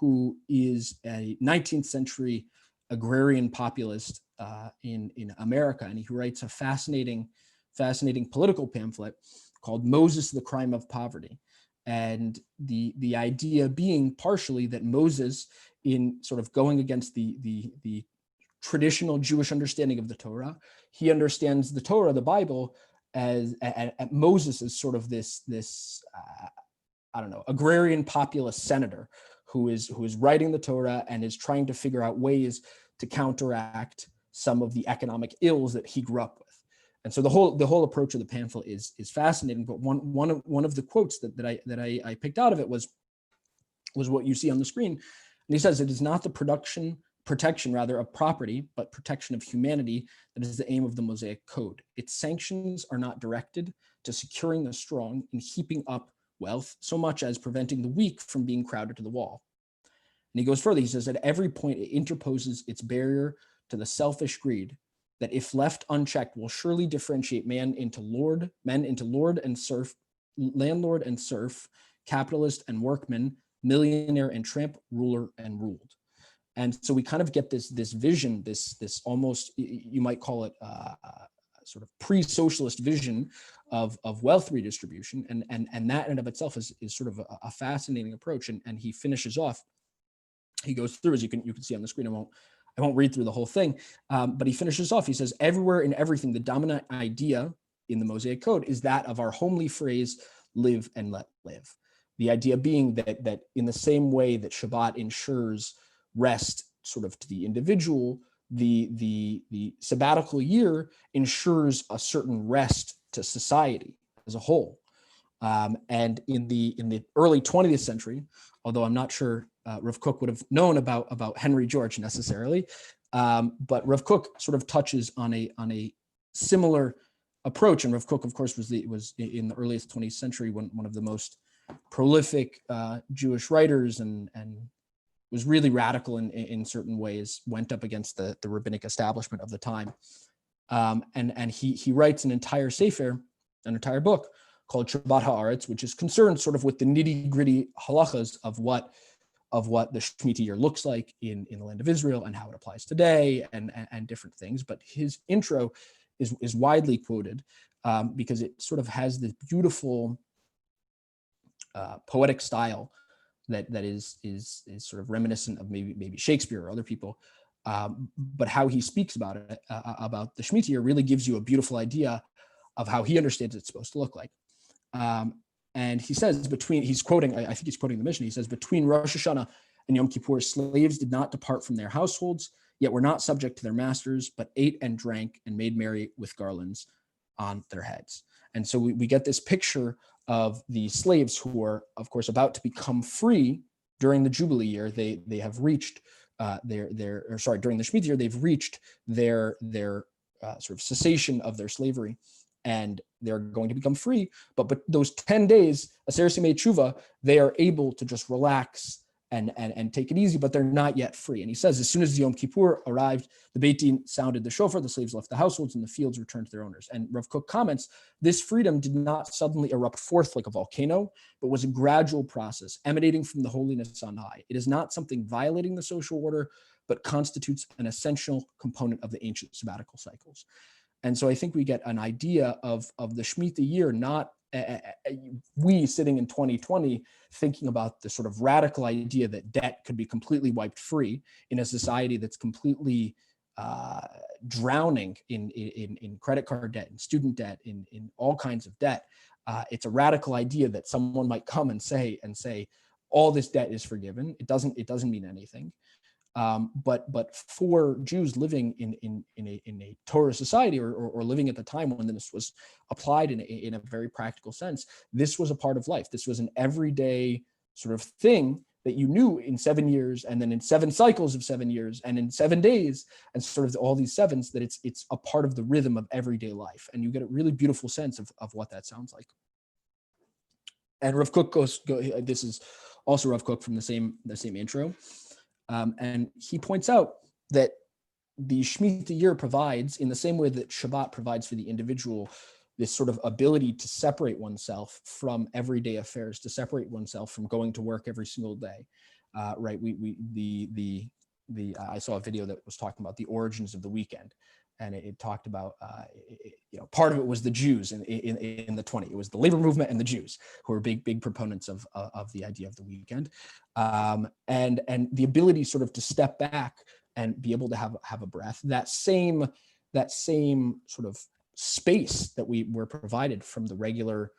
who is a 19th century agrarian populist in America. And he writes a fascinating political pamphlet called Moses, the Crime of Poverty. And the idea being partially that Moses, in sort of going against the traditional Jewish understanding of the Torah, he understands the Torah, the Bible, as Moses as sort of this I don't know, agrarian populist senator who is writing the Torah and is trying to figure out ways to counteract some of the economic ills that he grew up with. And so the whole approach of the pamphlet is fascinating. But one of the quotes that I picked out of it was what you see on the screen. And he says, "It is not the production protection rather of property, but protection of humanity that is the aim of the Mosaic Code. Its sanctions are not directed to securing the strong and heaping up wealth so much as preventing the weak from being crowded to the wall. And he goes further, he says, at every point it interposes its barrier to the selfish greed that if left unchecked will surely differentiate men into lord and serf, landlord and serf, capitalist and workman, millionaire and tramp, ruler and ruled. And so we kind of get this vision, this almost, you might call it sort of pre-socialist vision of wealth redistribution. And that in and of itself is sort of a fascinating approach. And he finishes off, he goes through, as you can see on the screen, I won't read through the whole thing, but he finishes off, he says, everywhere and everything, the dominant idea in the Mosaic Code is that of our homely phrase, live and let live. The idea being that in the same way that Shabbat ensures rest sort of to the individual, the sabbatical year ensures a certain rest to society as a whole. And in the early 20th century, although I'm not sure Rav Kook would have known about Henry George necessarily, but Rav Kook sort of touches on a similar approach. And Rav Kook, of course, was in the earliest 20th century one of the most prolific Jewish writers, and was really radical in certain ways, went up against the rabbinic establishment of the time. And he writes an entire sefer, an entire book called Shabbat Haaretz, which is concerned sort of with the nitty gritty halachas of what the Shemitah year looks like in the land of Israel and how it applies today and different things. But his intro is widely quoted because it sort of has this beautiful poetic style that is sort of reminiscent of maybe Shakespeare or other people. But how he speaks about it, about the Shemitah year, really gives you a beautiful idea of how he understands it's supposed to look like. And he says he's quoting the Mishnah, he says, between Rosh Hashanah and Yom Kippur, slaves did not depart from their households, yet were not subject to their masters, but ate and drank and made merry with garlands on their heads. And so we get this picture of the slaves who are, of course, about to become free during the Jubilee year. They have reached during the Shemitah year, they've reached their sort of cessation of their slavery, and they're going to become free. But those 10 days, Aser Simei Tshuva, they are able to just relax and take it easy, but they're not yet free. And he says, as soon as Yom Kippur arrived, the Beit Din sounded the shofar, the slaves left the households, and the fields returned to their owners. And Rav Kook comments, this freedom did not suddenly erupt forth like a volcano, but was a gradual process emanating from the holiness on high. It is not something violating the social order, but constitutes an essential component of the ancient sabbatical cycles. And so I think we get an idea of the Shemitah year, not we sitting in 2020 thinking about the sort of radical idea that debt could be completely wiped free in a society that's completely drowning in credit card debt and student debt, in all kinds of debt. It's a radical idea that someone might come and say all this debt is forgiven. It doesn't mean anything. But for Jews living in a Torah society or living at the time when this was applied in a very practical sense, this was a part of life. This was an everyday sort of thing that you knew in 7 years, and then in 7 cycles of 7 years, and in 7 days, and sort of all these sevens, that it's a part of the rhythm of everyday life. And you get a really beautiful sense of what that sounds like. And Rav Kook this is also Rav Kook from the same intro. And he points out that the Shemitah year provides, in the same way that Shabbat provides for the individual, this sort of ability to separate oneself from everyday affairs, to separate oneself from going to work every single day. Right? I saw a video that was talking about the origins of the weekend, and it talked about part of it was the Jews in the 20s. It was the labor movement and the Jews who were big proponents of the idea of the weekend, and the ability sort of to step back and be able to have a breath. That same sort of space that we were provided from the regular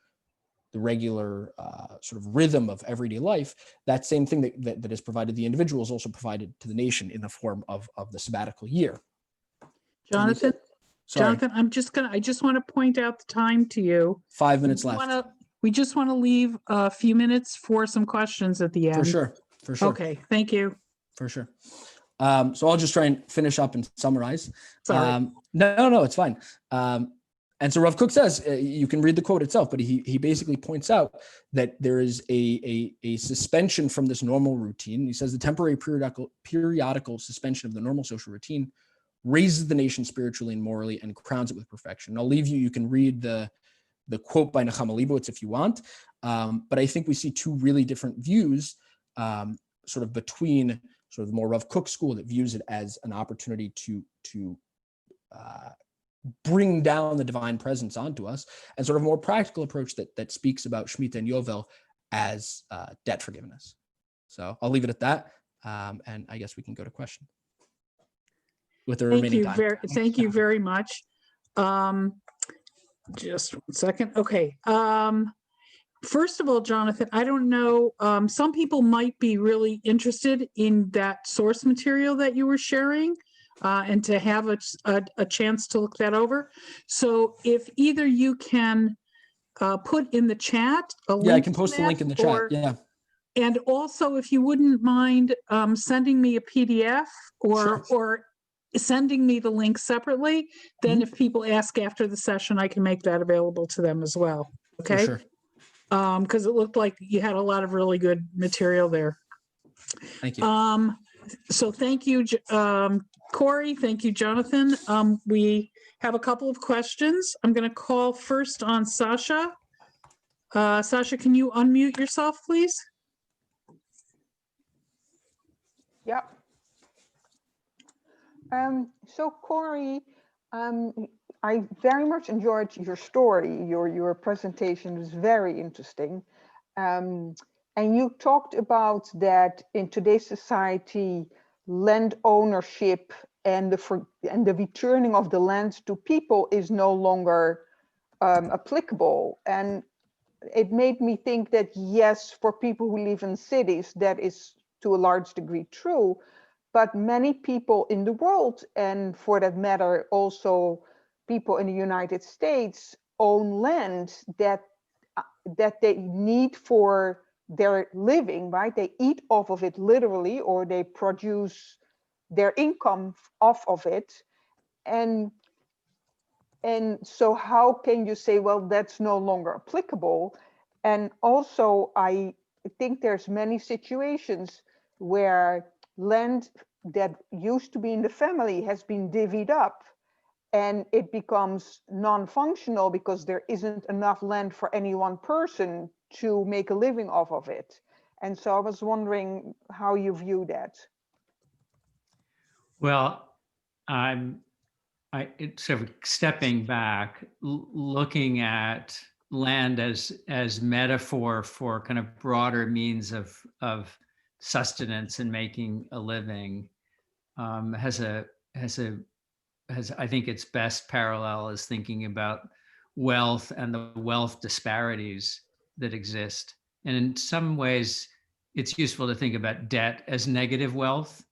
sort of rhythm of everyday life, that same thing that is provided the individual is also provided to the nation in the form of the sabbatical year. Jonathan, I just want to point out the time to you. 5 minutes left. We just want to leave a few minutes for some questions at the end. For sure. Okay, thank you. For sure. So I'll just try and finish up and summarize. Sorry. No, it's fine. And so Rav Kook says, you can read the quote itself, but he basically points out that there is a suspension from this normal routine. He says the temporary periodical suspension of the normal social routine raises the nation spiritually and morally and crowns it with perfection. And I'll leave you, you can read the quote by Nechama Leibowitz if you want. But I think we see two really different views sort of between sort of the more Rav Kook school that views it as an opportunity to bring down the divine presence onto us, and sort of a more practical approach that speaks about Shemitah and Yovel as debt forgiveness. So I'll leave it at that. And I guess we can go to question with the remaining time. Thank you very much. Just 1 second. Okay. First of all, Jonathan, I don't know, some people might be really interested in that source material that you were sharing, and to have a chance to look that over. So if either you can put in the chat a link. Yeah, I can post the link in the chat. Yeah. And also, if you wouldn't mind sending me a PDF or sending me the link separately, then if people ask after the session, I can make that available to them as well. Okay. For sure. Because it looked like you had a lot of really good material there. Thank you. So thank you, Corey. Thank you, Jonathan. We have a couple of questions. I'm going to call first on Sasha. Sasha, can you unmute yourself, please? Yeah. So Corey, I very much enjoyed your story. Your presentation was very interesting. And you talked about that in today's society, land ownership and the returning of the land to people is no longer applicable. And it made me think that yes, for people who live in cities, that is to a large degree true, but many people in the world, and for that matter, also people in the United States, own land that they need for their living, right? They eat off of it literally, or they produce their income off of it. And so how can you say, well, that's no longer applicable? And also, I think there's many situations where land that used to be in the family has been divvied up and it becomes non-functional because there isn't enough land for any one person to make a living off of it. And so I was wondering how you view that. Well, it's sort of stepping back, looking at land as metaphor for kind of broader means of sustenance and making a living, has I think its best parallel is thinking about wealth and the wealth disparities that exist. And in some ways, it's useful to think about debt as negative wealth.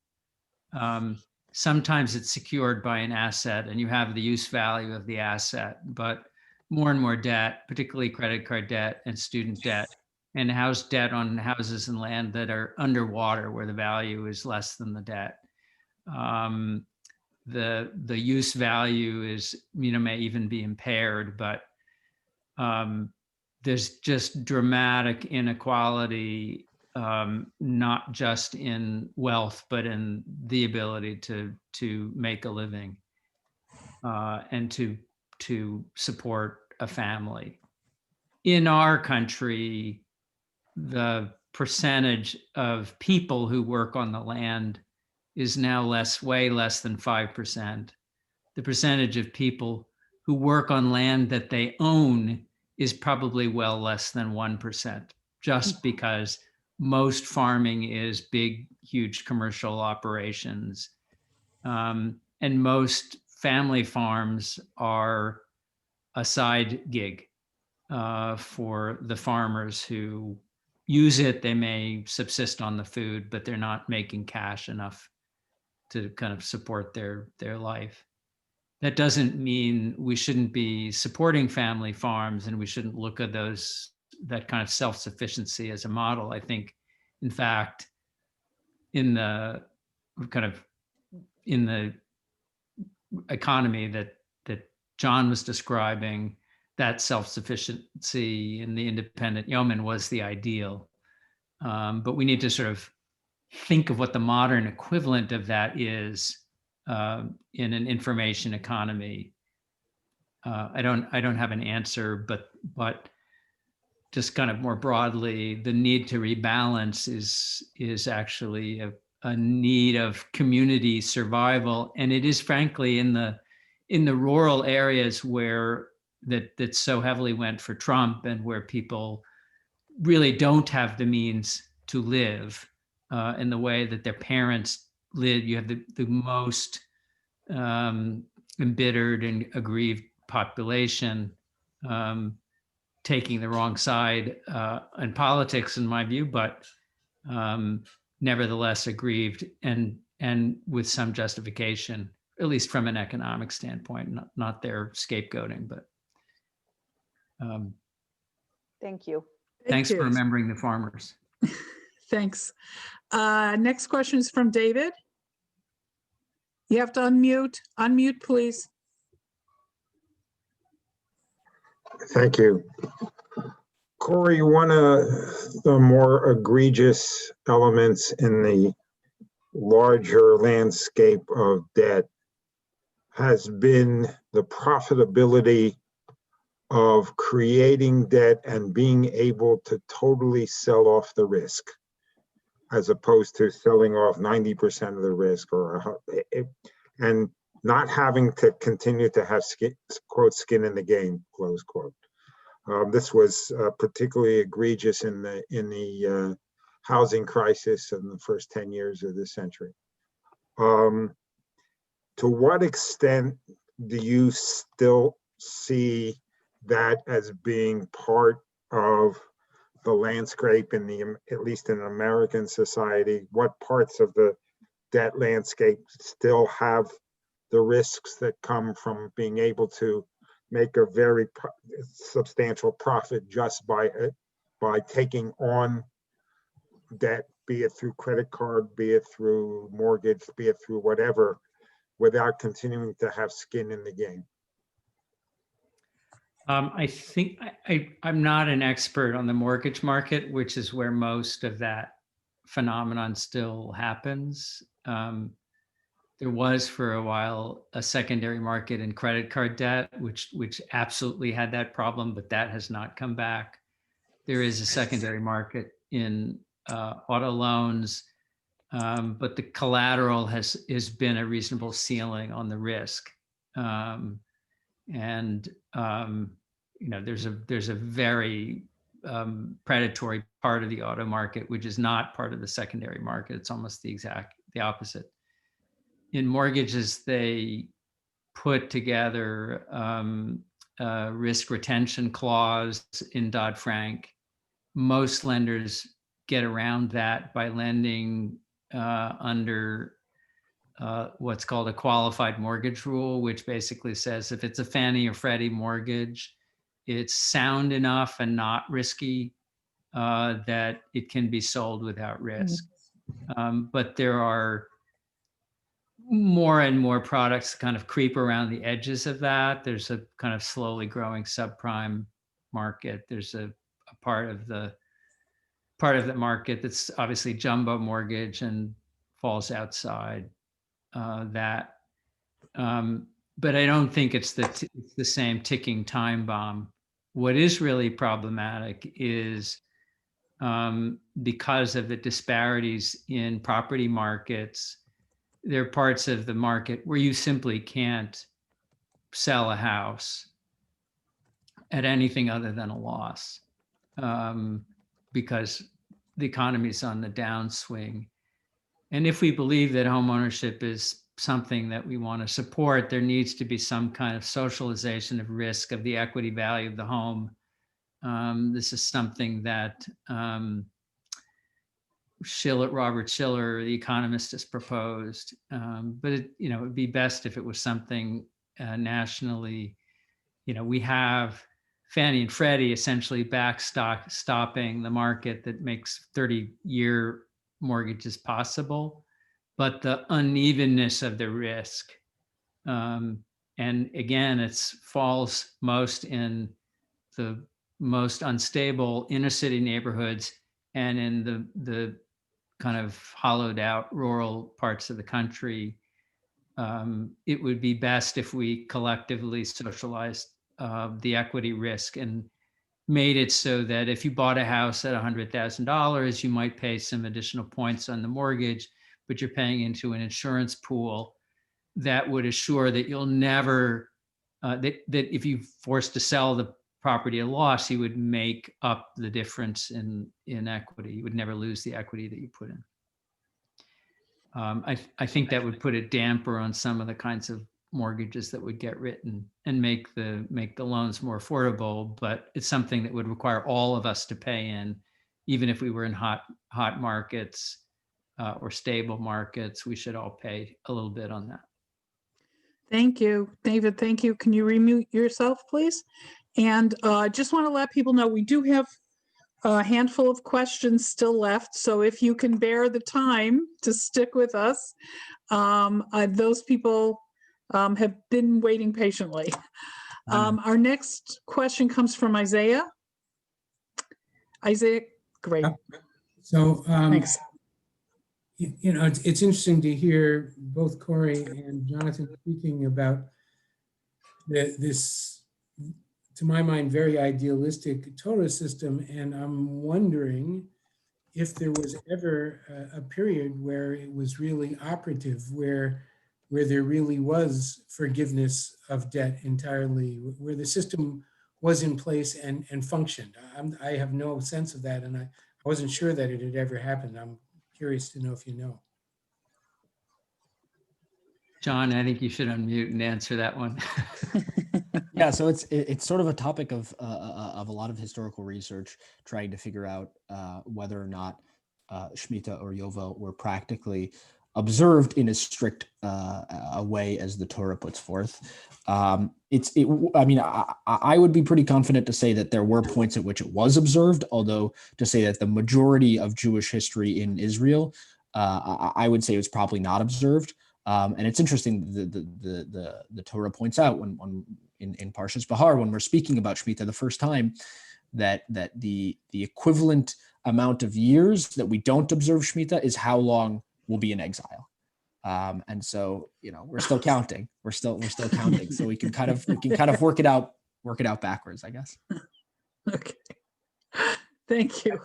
Sometimes it's secured by an asset and you have the use value of the asset, but more and more debt, particularly credit card debt and student debt, and house debt on houses and land that are underwater where the value is less than the debt. The use value is, may even be impaired, but there's just dramatic inequality, not just in wealth, but in the ability to make a living and to support a family. In our country, the percentage of people who work on the land is now way less than 5%. The percentage of people who work on land that they own is probably well less than 1%, just because most farming is big, huge commercial operations. And most family farms are a side gig for the farmers who use it. They may subsist on the food, but they're not making cash enough to kind of support their life. That doesn't mean we shouldn't be supporting family farms and we shouldn't look at that kind of self-sufficiency as a model. I think, in fact, in the kind of in the economy that John was describing, that self-sufficiency in the independent yeoman was the ideal. But we need to sort of think of what the modern equivalent of that is in an information economy. I don't have an answer, but just kind of more broadly, the need to rebalance is actually a need of community survival, and it is frankly in the rural areas where that so heavily went for Trump, and where people really don't have the means to live in the way that their parents lived. You have the most embittered and aggrieved population taking the wrong side in politics, in my view, but nevertheless aggrieved and with some justification, at least from an economic standpoint, not their scapegoating, but Thank you. thanks Thank for you. remembering the farmers. Thanks. Next question is from David. You have to unmute. Unmute, please. Thank you. Corey, one of the more egregious elements in the larger landscape of debt has been the profitability of creating debt and being able to totally sell off the risk, as opposed to selling off 90% of the risk, and not having to continue to have quote skin in the game, close quote. This was particularly egregious in the housing crisis in the first 10 years of this century. To what extent do you still see that as being part of the landscape at least in American society? What parts of the debt landscape still have the risks that come from being able to make a very substantial profit just by taking on debt, be it through credit card, be it through mortgage, be it through whatever, without continuing to have skin in the game? I think I'm not an expert on the mortgage market, which is where most of that phenomenon still happens. There was for a while a secondary market in credit card debt, which absolutely had that problem, but that has not come back. There is a secondary market in auto loans, but the collateral has been a reasonable ceiling on the risk. There's a very predatory part of the auto market, which is not part of the secondary market. It's almost the opposite. In mortgages, they put together a risk retention clause in Dodd-Frank. Most lenders get around that by lending under what's called a qualified mortgage rule, which basically says if it's a Fannie or Freddie mortgage, it's sound enough and not risky that it can be sold without risk. But there are more and more products kind of creep around the edges of that. There's a kind of slowly growing subprime market. There's a part of the market that's obviously jumbo mortgage and falls outside that. But I don't think it's the same ticking time bomb. What is really problematic is because of the disparities in property markets, there are parts of the market where you simply can't sell a house at anything other than a loss because the economy is on the downswing. And if we believe that homeownership is something that we want to support, there needs to be some kind of socialization of risk of the equity value of the home. This is something that Robert Shiller, the economist, has proposed. But it would be best if it was something nationally. We have Fannie and Freddie essentially stopping the market that makes 30-year mortgages possible. but the unevenness of the risk. And again, it falls most in the most unstable inner city neighborhoods and in the kind of hollowed out rural parts of the country. It would be best if we collectively socialized the equity risk and made it so that if you bought a house at $100,000, you might pay some additional points on the mortgage, but you're paying into an insurance pool that would assure that you'll never, that if you forced to sell the property at a loss, you would make up the difference in equity. You would never lose the equity that you put in. I think that would put a damper on some of the kinds of mortgages that would get written and make the loans more affordable, but it's something that would require all of us to pay in, even if we were in hot markets or stable markets. We should all pay a little bit on that. Thank you, David. Thank you. Can you remute yourself, please? And just want to let people know we do have a handful of questions still left. So if you can bear the time to stick with us, those people have been waiting patiently. Our next question comes from Isaiah. Isaiah, great. So, Thanks. you know, it's interesting to hear both Corey and Jonathan speaking about this, to my mind, very idealistic Torah system. And I'm wondering if there was ever a period where it was really operative, where there really was forgiveness of debt entirely, where the system was in place and functioned. I have no sense of that, and I wasn't sure that it had ever happened. I'm curious to know if you know. John, I think you should unmute and answer that one. Yeah, so it's sort of a topic of a lot of historical research trying to figure out whether or not Shemitah or Yovel were practically observed in as strict a way as the Torah puts forth. I mean, I would be pretty confident to say that there were points at which it was observed, although to say that the majority of Jewish history in Israel, I would say it was probably not observed. And it's interesting, the Torah points out when in Parshas Bahar, when we're speaking about Shemitah the first time, that the equivalent amount of years that we don't observe Shemitah is how long we'll be in exile. And so, you know, we're still counting. We're still counting. So we can kind of work it out backwards, I guess. Okay. Thank you.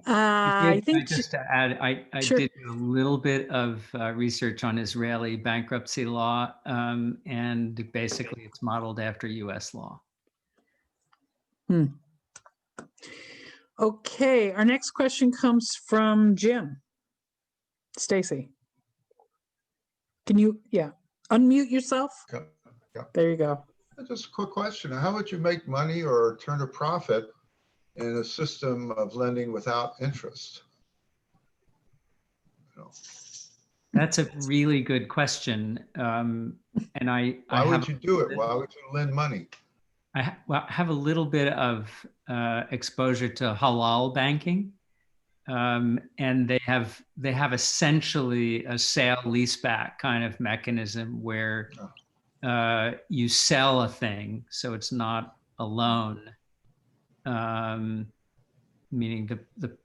I think Just to add, I Sure. did a little bit of research on Israeli bankruptcy law, and basically it's modeled after US law. Okay, our next question comes from Jim. Stacy. Can you, unmute yourself? Yeah. There you go. Just a quick question. How would you make money or turn a profit in a system of lending without interest? You know, That's a really good question. And why would you do it? Why would you lend money? I have a little bit of exposure to halal banking, and they have essentially a sale leaseback kind of mechanism where you sell a thing, so it's not a loan, meaning the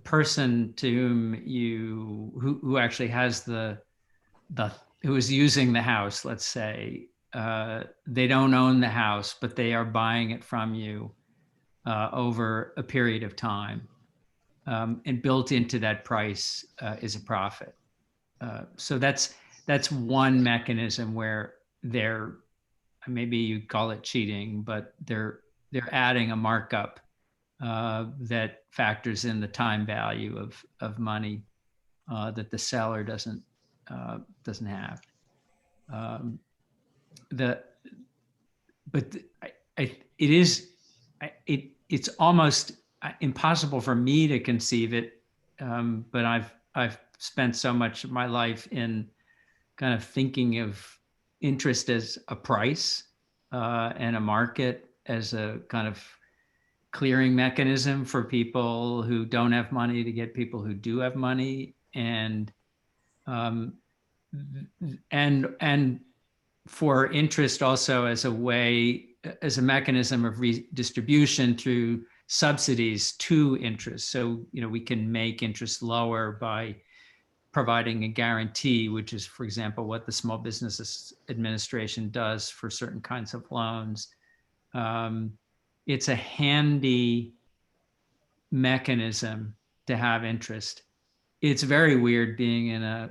person to whom who actually has who is using the house, let's say, they don't own the house, but they are buying it from you over a period of time. And built into that price is a profit. So that's one mechanism where maybe you call it cheating, but they're adding a markup that factors in the time value of money that the seller doesn't have. It's almost impossible for me to conceive it, but I've spent so much of my life in kind of thinking of interest as a price and a market as a kind of clearing mechanism for people who don't have money to get people who do have money. and and for interest also as a way, as a mechanism of redistribution through subsidies to interest. So, we can make interest lower by providing a guarantee, which is, for example, what the Small Business Administration does for certain kinds of loans. It's a handy mechanism to have interest. It's very weird being in a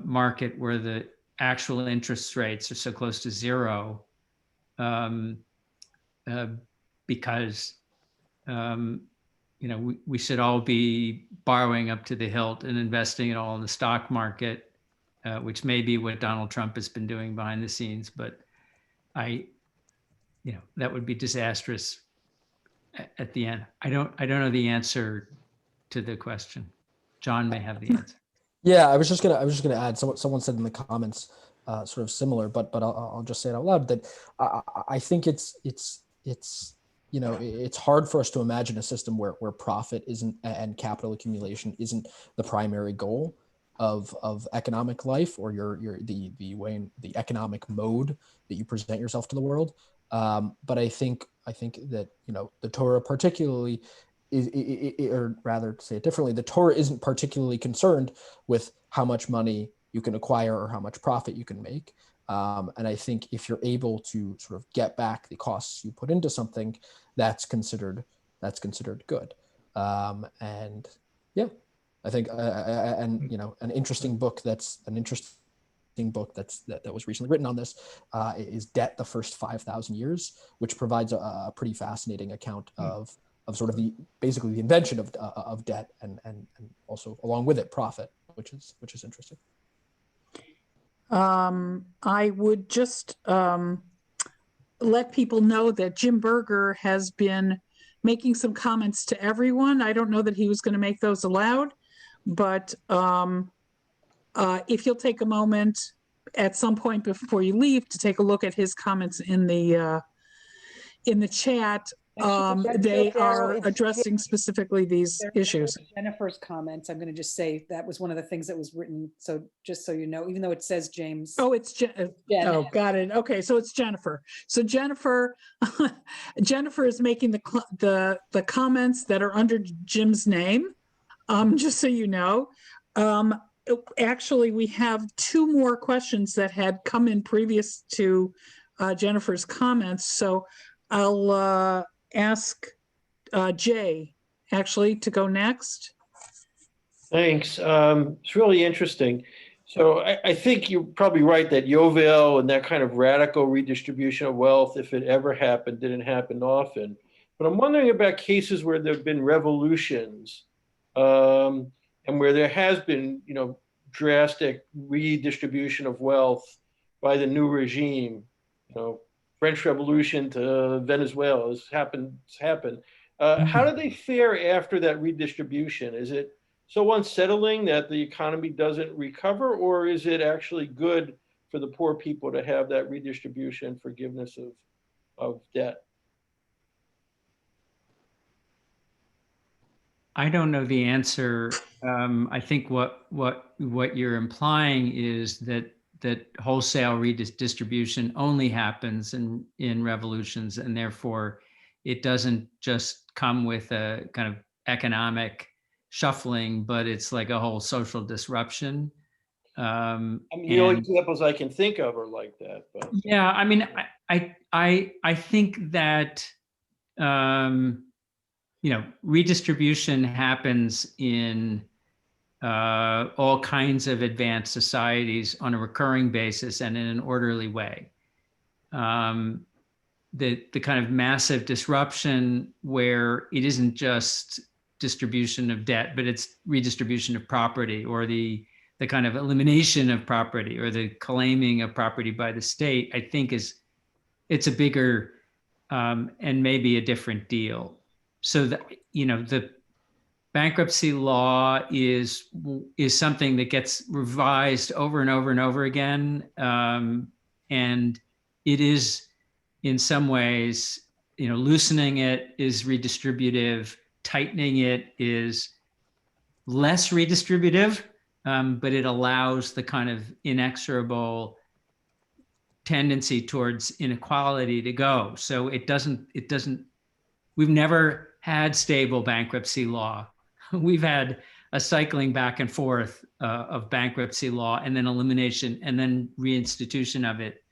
market where the actual interest rates are so close to zero, because we should all be borrowing up to the hilt and investing it all in the stock market, which may be what Donald Trump has been doing behind the scenes. But that would be disastrous at the end. I don't know the answer to the question. John may have the answer. Yeah, I was just gonna add. Someone said in the comments, sort of similar, but I'll just say it out loud that I think it's hard for us to imagine a system where profit isn't and capital accumulation isn't the primary goal of economic life, or the way, the economic mode that you present yourself to the world. But I think that the Torah particularly or rather, to say it differently, the Torah isn't particularly concerned with how much money you can acquire or how much profit you can make. And I think if you're able to sort of get back the costs you put into something, that's considered good. And yeah, I think an interesting book that was recently written on this is Debt: The First 5,000 Years, which provides a pretty fascinating account of sort of basically the invention of debt and also along with it profit, which is interesting. I would just let people know that Jim Berger has been making some comments to everyone. I don't know that he was going to make those aloud, but if you'll take a moment at some point before you leave to take a look at his comments in the chat. They are addressing specifically these issues. Jennifer's comments, I'm going to just say that was one of the things that was written. So just so you know, even though it says James. Oh, it's Jen. Oh, got it. Okay, so it's Jennifer. So Jennifer is making the comments that are under Jim's name. Just so you know. Actually, we have two more questions that had come in previous to Jennifer's comments. So I'll ask Jay actually to go next. Thanks. It's really interesting. So I think you're probably right that Yovel and that kind of radical redistribution of wealth, if it ever happened, didn't happen often. But I'm wondering about cases where there have been revolutions and where there has been, drastic redistribution of wealth by the new regime. French Revolution to Venezuela has happened. How do they fare after that redistribution? Is it so unsettling that the economy doesn't recover, or is it actually good for the poor people to have that redistribution, forgiveness of debt? I don't know the answer. I think what you're implying is that wholesale redistribution only happens in revolutions, and therefore it doesn't just come with a kind of economic shuffling, but it's like a whole social disruption. The only examples I can think of are like that. But. Yeah, I think that redistribution happens in all kinds of advanced societies on a recurring basis and in an orderly way. The kind of massive disruption where it isn't just distribution of debt, but it's redistribution of property, or the kind of elimination of property, or the claiming of property by the state, I think it's a bigger and maybe a different deal. So that, the bankruptcy law is something that gets revised over and over and over again. And it is, in some ways, loosening it is redistributive, tightening it is less redistributive, but it allows the kind of inexorable tendency towards inequality to go. So it doesn't, we've never had stable bankruptcy law. We've had a cycling back and forth of bankruptcy law and then elimination and then reinstitution of it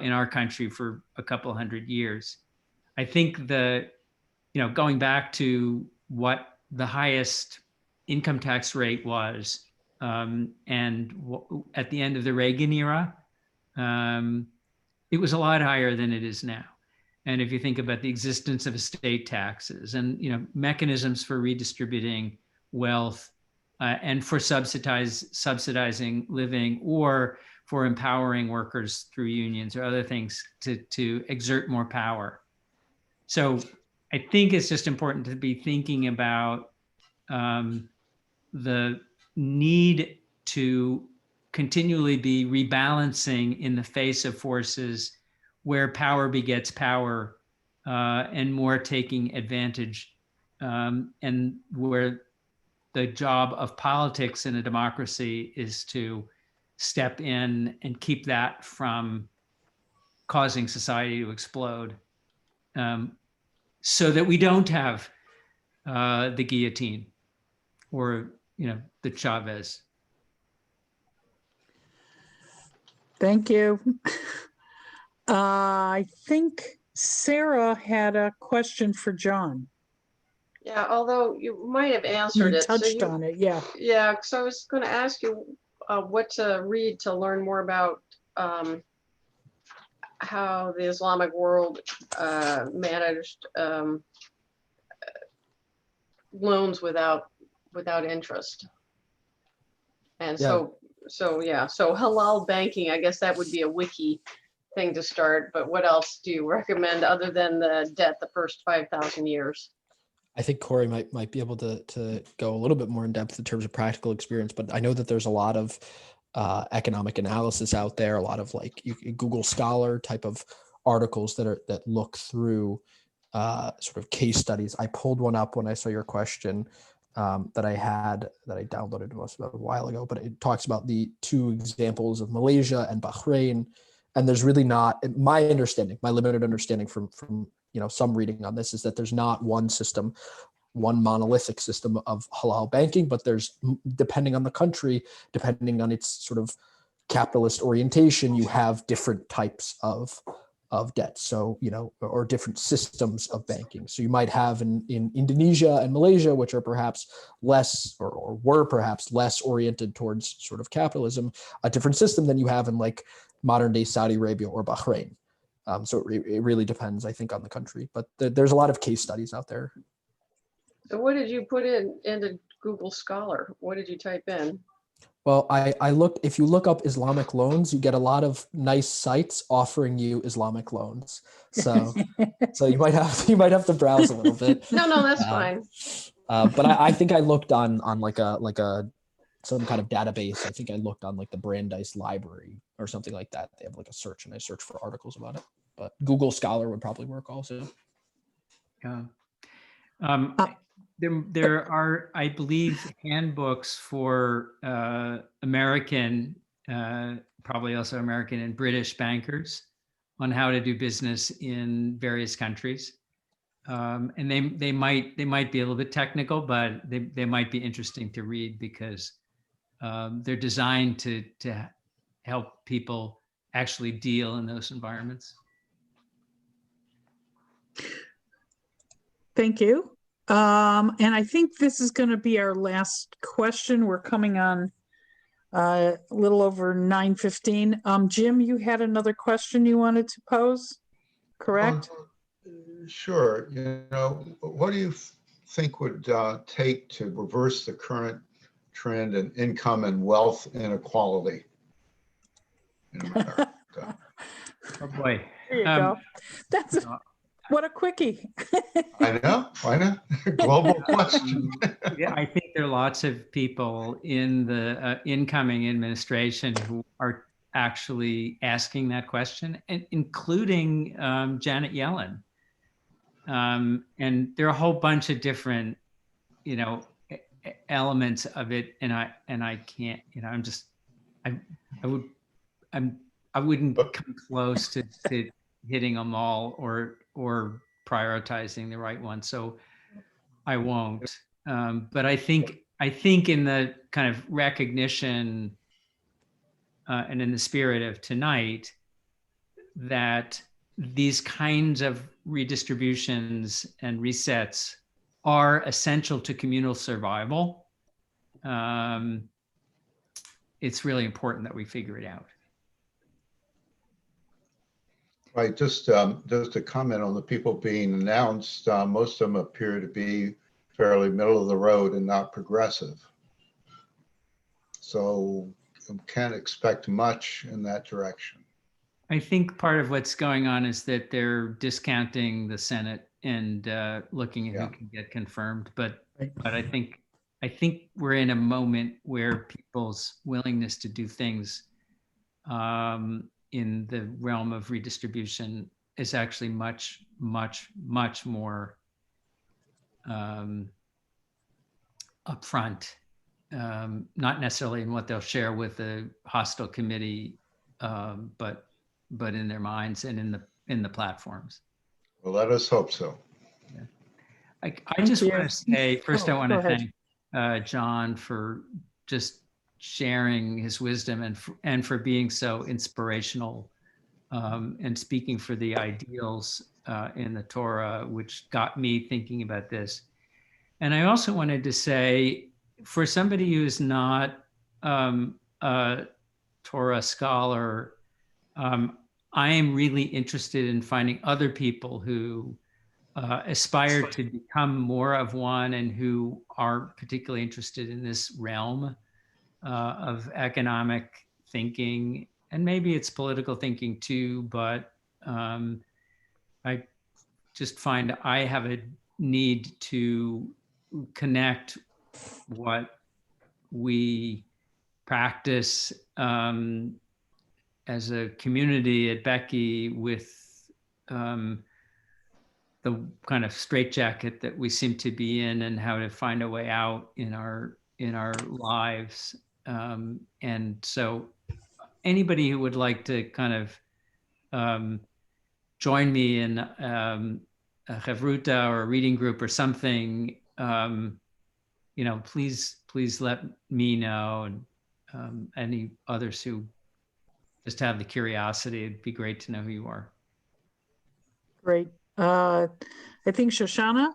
in our country for a couple hundred years. I think going back to what the highest income tax rate was, and at the end of the Reagan era, it was a lot higher than it is now. And if you think about the existence of estate taxes and mechanisms for redistributing wealth and for subsidizing living or for empowering workers through unions or other things to exert more power. So I think it's just important to be thinking about the need to continually be rebalancing in the face of forces where power begets power and more taking advantage, and where the job of politics in a democracy is to step in and keep that from causing society to explode, so that we don't have the guillotine or the Chavez. Thank you. I think Sarah had a question for John. Yeah, although you might have You answered it. touched on it, yeah. Yeah, so I was going to ask you what to read to learn more about how the Islamic world managed loans without interest. And so halal banking, I guess that would be a wiki thing to start. But what else do you recommend other than the debt the first 5,000 years? I think Corey might be able to go a little bit more in depth in terms of practical experience, but I know that there's a lot of economic analysis out there, a lot of Google Scholar type of articles that look through sort of case studies. I pulled one up when I saw your question that I downloaded about a while ago, but it talks about the two examples of Malaysia and Bahrain. And there's really not, my limited understanding from some reading on this is that there's not one monolithic system of halal banking, but there's, depending on the country, depending on its sort of capitalist orientation, you have different types of debt. So, or different systems of banking. So you might have in Indonesia and Malaysia, which are perhaps less or were perhaps less oriented towards sort of capitalism, a different system than you have in modern day Saudi Arabia or Bahrain. So it really depends, I think, on the country, but there's a lot of case studies out there. So what did you put into Google Scholar? What did you type in? Well, I looked, if you look up Islamic loans, you get a lot of nice sites offering you Islamic loans. So you might have to browse a little bit. No, that's fine. But I think I looked on some kind of database. I think I looked on the Brandeis Library or something like that. They have a search, and I searched for articles about it. But Google Scholar would probably work also. Yeah. There are, I believe, handbooks for American, probably also American and British bankers on how to do business in various countries. And they might be a little bit technical, but they might be interesting to read because they're designed to help people actually deal in those environments. Thank you. And I think this is going to be our last question. We're coming on a little over 9:15. Jim, you had another question you wanted to pose, correct? Sure. What do you think would take to reverse the current trend in income and wealth inequality in America? Oh boy. There you go. What a quickie. I know. Global question. Yeah, I think there are lots of people in the incoming administration who are actually asking that question, and including Janet Yellen. And there are a whole bunch of different, elements of it, and I can't, you know, I wouldn't come close to hitting them all or prioritizing the right one. So I won't. But I think in the kind of recognition and in the spirit of tonight, that these kinds of redistributions and resets are essential to communal survival. It's really important that we figure it out. Right, just to comment on the people being announced, most of them appear to be fairly middle of the road and not progressive. So can't expect much in that direction. I think part of what's going on is that they're discounting the Senate and looking at who can get confirmed. But I think we're in a moment where people's willingness to do things in the realm of redistribution is actually much more upfront, not necessarily in what they'll share with the hostile committee, but in their minds and in the platforms. Well, let us hope so. Yeah. I just want to say, first I want to thank John for just sharing his wisdom and for being so inspirational and speaking for the ideals in the Torah, which got me thinking about this. And I also wanted to say, for somebody who is not a Torah scholar, I am really interested in finding other people who aspire to become more of one and who are particularly interested in this realm of economic thinking, and maybe it's political thinking too, but I just find I have a need to connect what we practice as a community at Becky with the kind of straitjacket that we seem to be in, and how to find a way out in our lives. And so anybody who would like to kind of join me in a chavruta or a reading group or something, you know, please let me know, and any others who just have the curiosity. It'd be great to know who you are. Great. I think Shoshana,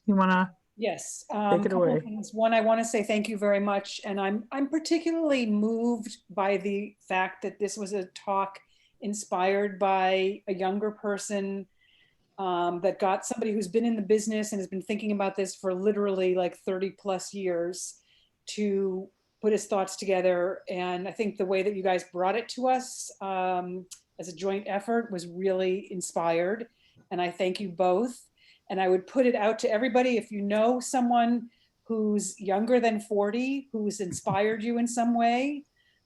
you want to? Yes. Take it away. Things. One, I want to say thank you very much. And I'm particularly moved by the fact that this was a talk inspired by a younger person that got somebody who's been in the business and has been thinking about this for literally like 30 plus years to put his thoughts together. And I think the way that you guys brought it to us as a joint effort was really inspired. And I thank you both. And I would put it out to everybody, if you know someone who's younger than 40, who's inspired you in some way,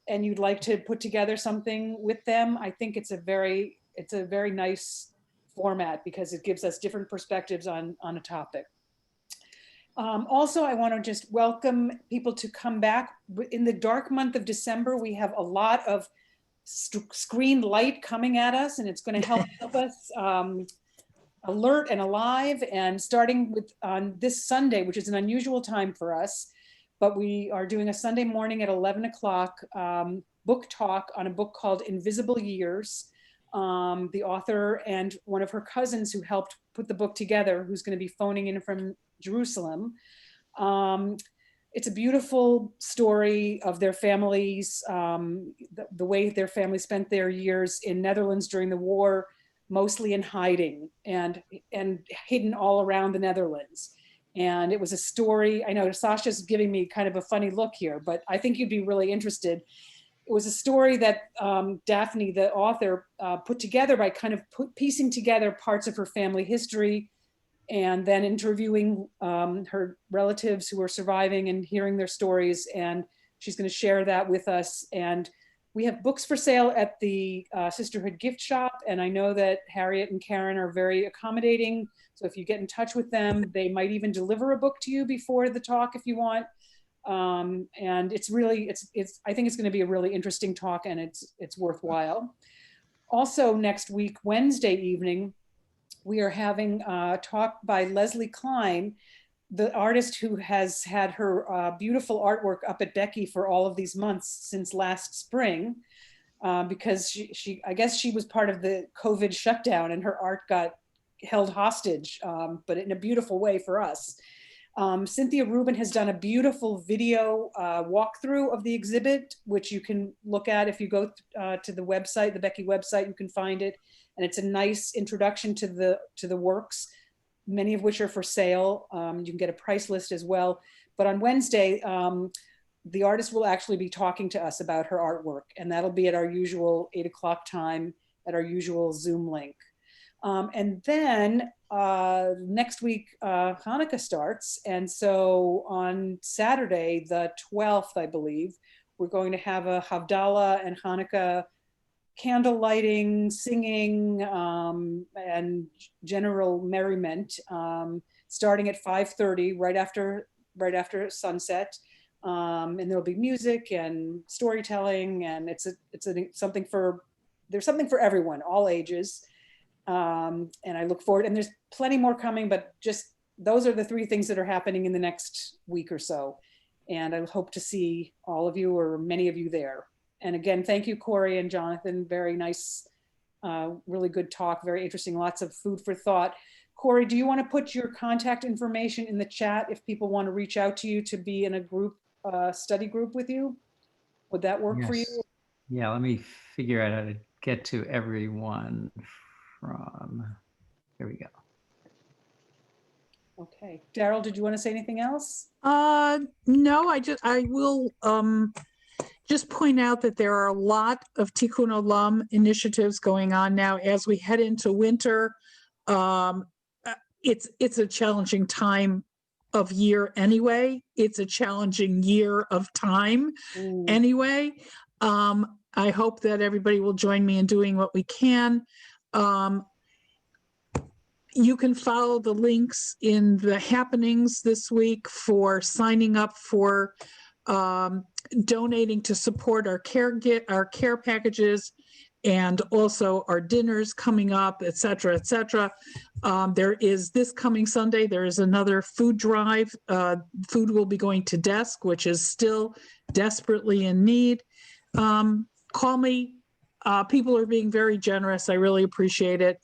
and you'd like to put together something with them, I think it's a very nice format, because it gives us different perspectives on a topic. Also, I want to just welcome people to come back. In the dark month of December, we have a lot of screen light coming at us, and it's going to help us alert and alive. And starting with on this Sunday, which is an unusual time for us, but we are doing a Sunday morning at 11 o'clock book talk on a book called Invisible Years. The author and one of her cousins who helped put the book together, who's going to be phoning in from Jerusalem. It's a beautiful story of their families, the way their family spent their years in Netherlands during the war, mostly in hiding and hidden all around the Netherlands. And it was a story, I know Sasha's giving me kind of a funny look here, but I think you'd be really interested. It was a story that Daphne, the author, put together by kind of piecing together parts of her family history, and then interviewing her relatives who are surviving and hearing their stories. And she's going to share that with us. And We have books for sale at the Sisterhood gift shop, and I know that Harriet and Karen are very accommodating. So if you get in touch with them, they might even deliver a book to you before the talk if you want. And it's really, I think it's going to be a really interesting talk, and it's worthwhile. Also next week, Wednesday evening, we are having a talk by Leslie Klein, the artist who has had her beautiful artwork up at Becky for all of these months since last spring, because I guess she was part of the COVID shutdown and her art got held hostage, but in a beautiful way for us. Cynthia Rubin has done a beautiful video walkthrough of the exhibit, which you can look at if you go to the website, the Becky website, you can find it. And it's a nice introduction to the works, many of which are for sale. You can get a price list as well. But on Wednesday, the artist will actually be talking to us about her artwork, and that'll be at our usual 8 o'clock time at our usual Zoom link. And then next week, Hanukkah starts. And so on Saturday, the 12th, I believe, we're going to have a Havdalah and Hanukkah candle lighting, singing, and general merriment, starting at 5:30, right after sunset. And there'll be music and storytelling, and there's something for everyone, all ages. And I look forward, and there's plenty more coming, but just those are the 3 things that are happening in the next week or so. And I hope to see all of you or many of you there. And again, thank you, Corey and Jonathan. Very nice, really good talk, very interesting, lots of food for thought. Corey, do you want to put your contact information in the chat if people want to reach out to you to be in a group, study group with you? Would that work for you? Yeah, let me figure out how to get to everyone here we go. Okay. Daryl, did you want to say anything else? No, I will just point out that there are a lot of Tikkun Olam initiatives going on now as we head into winter. It's a challenging time of year anyway. It's a challenging year of time anyway. I hope that everybody will join me in doing what we can. You can follow the links in the happenings this week for signing up for donating to support our care packages, and also our dinners coming up, et cetera, et cetera. There is this coming Sunday, there is another food drive. Food will be going to Desk, which is still desperately in need. Call me. People are being very generous. I really appreciate it.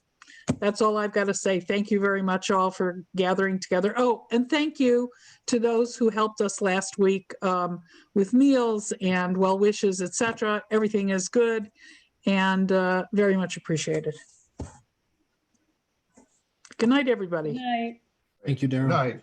That's all I've got to say. Thank you very much all for gathering together. Oh, and thank you to those who helped us last week with meals and well wishes, etc. Everything is good and very much appreciated. Good night, everybody. Good night. Thank you, Daryl. Night.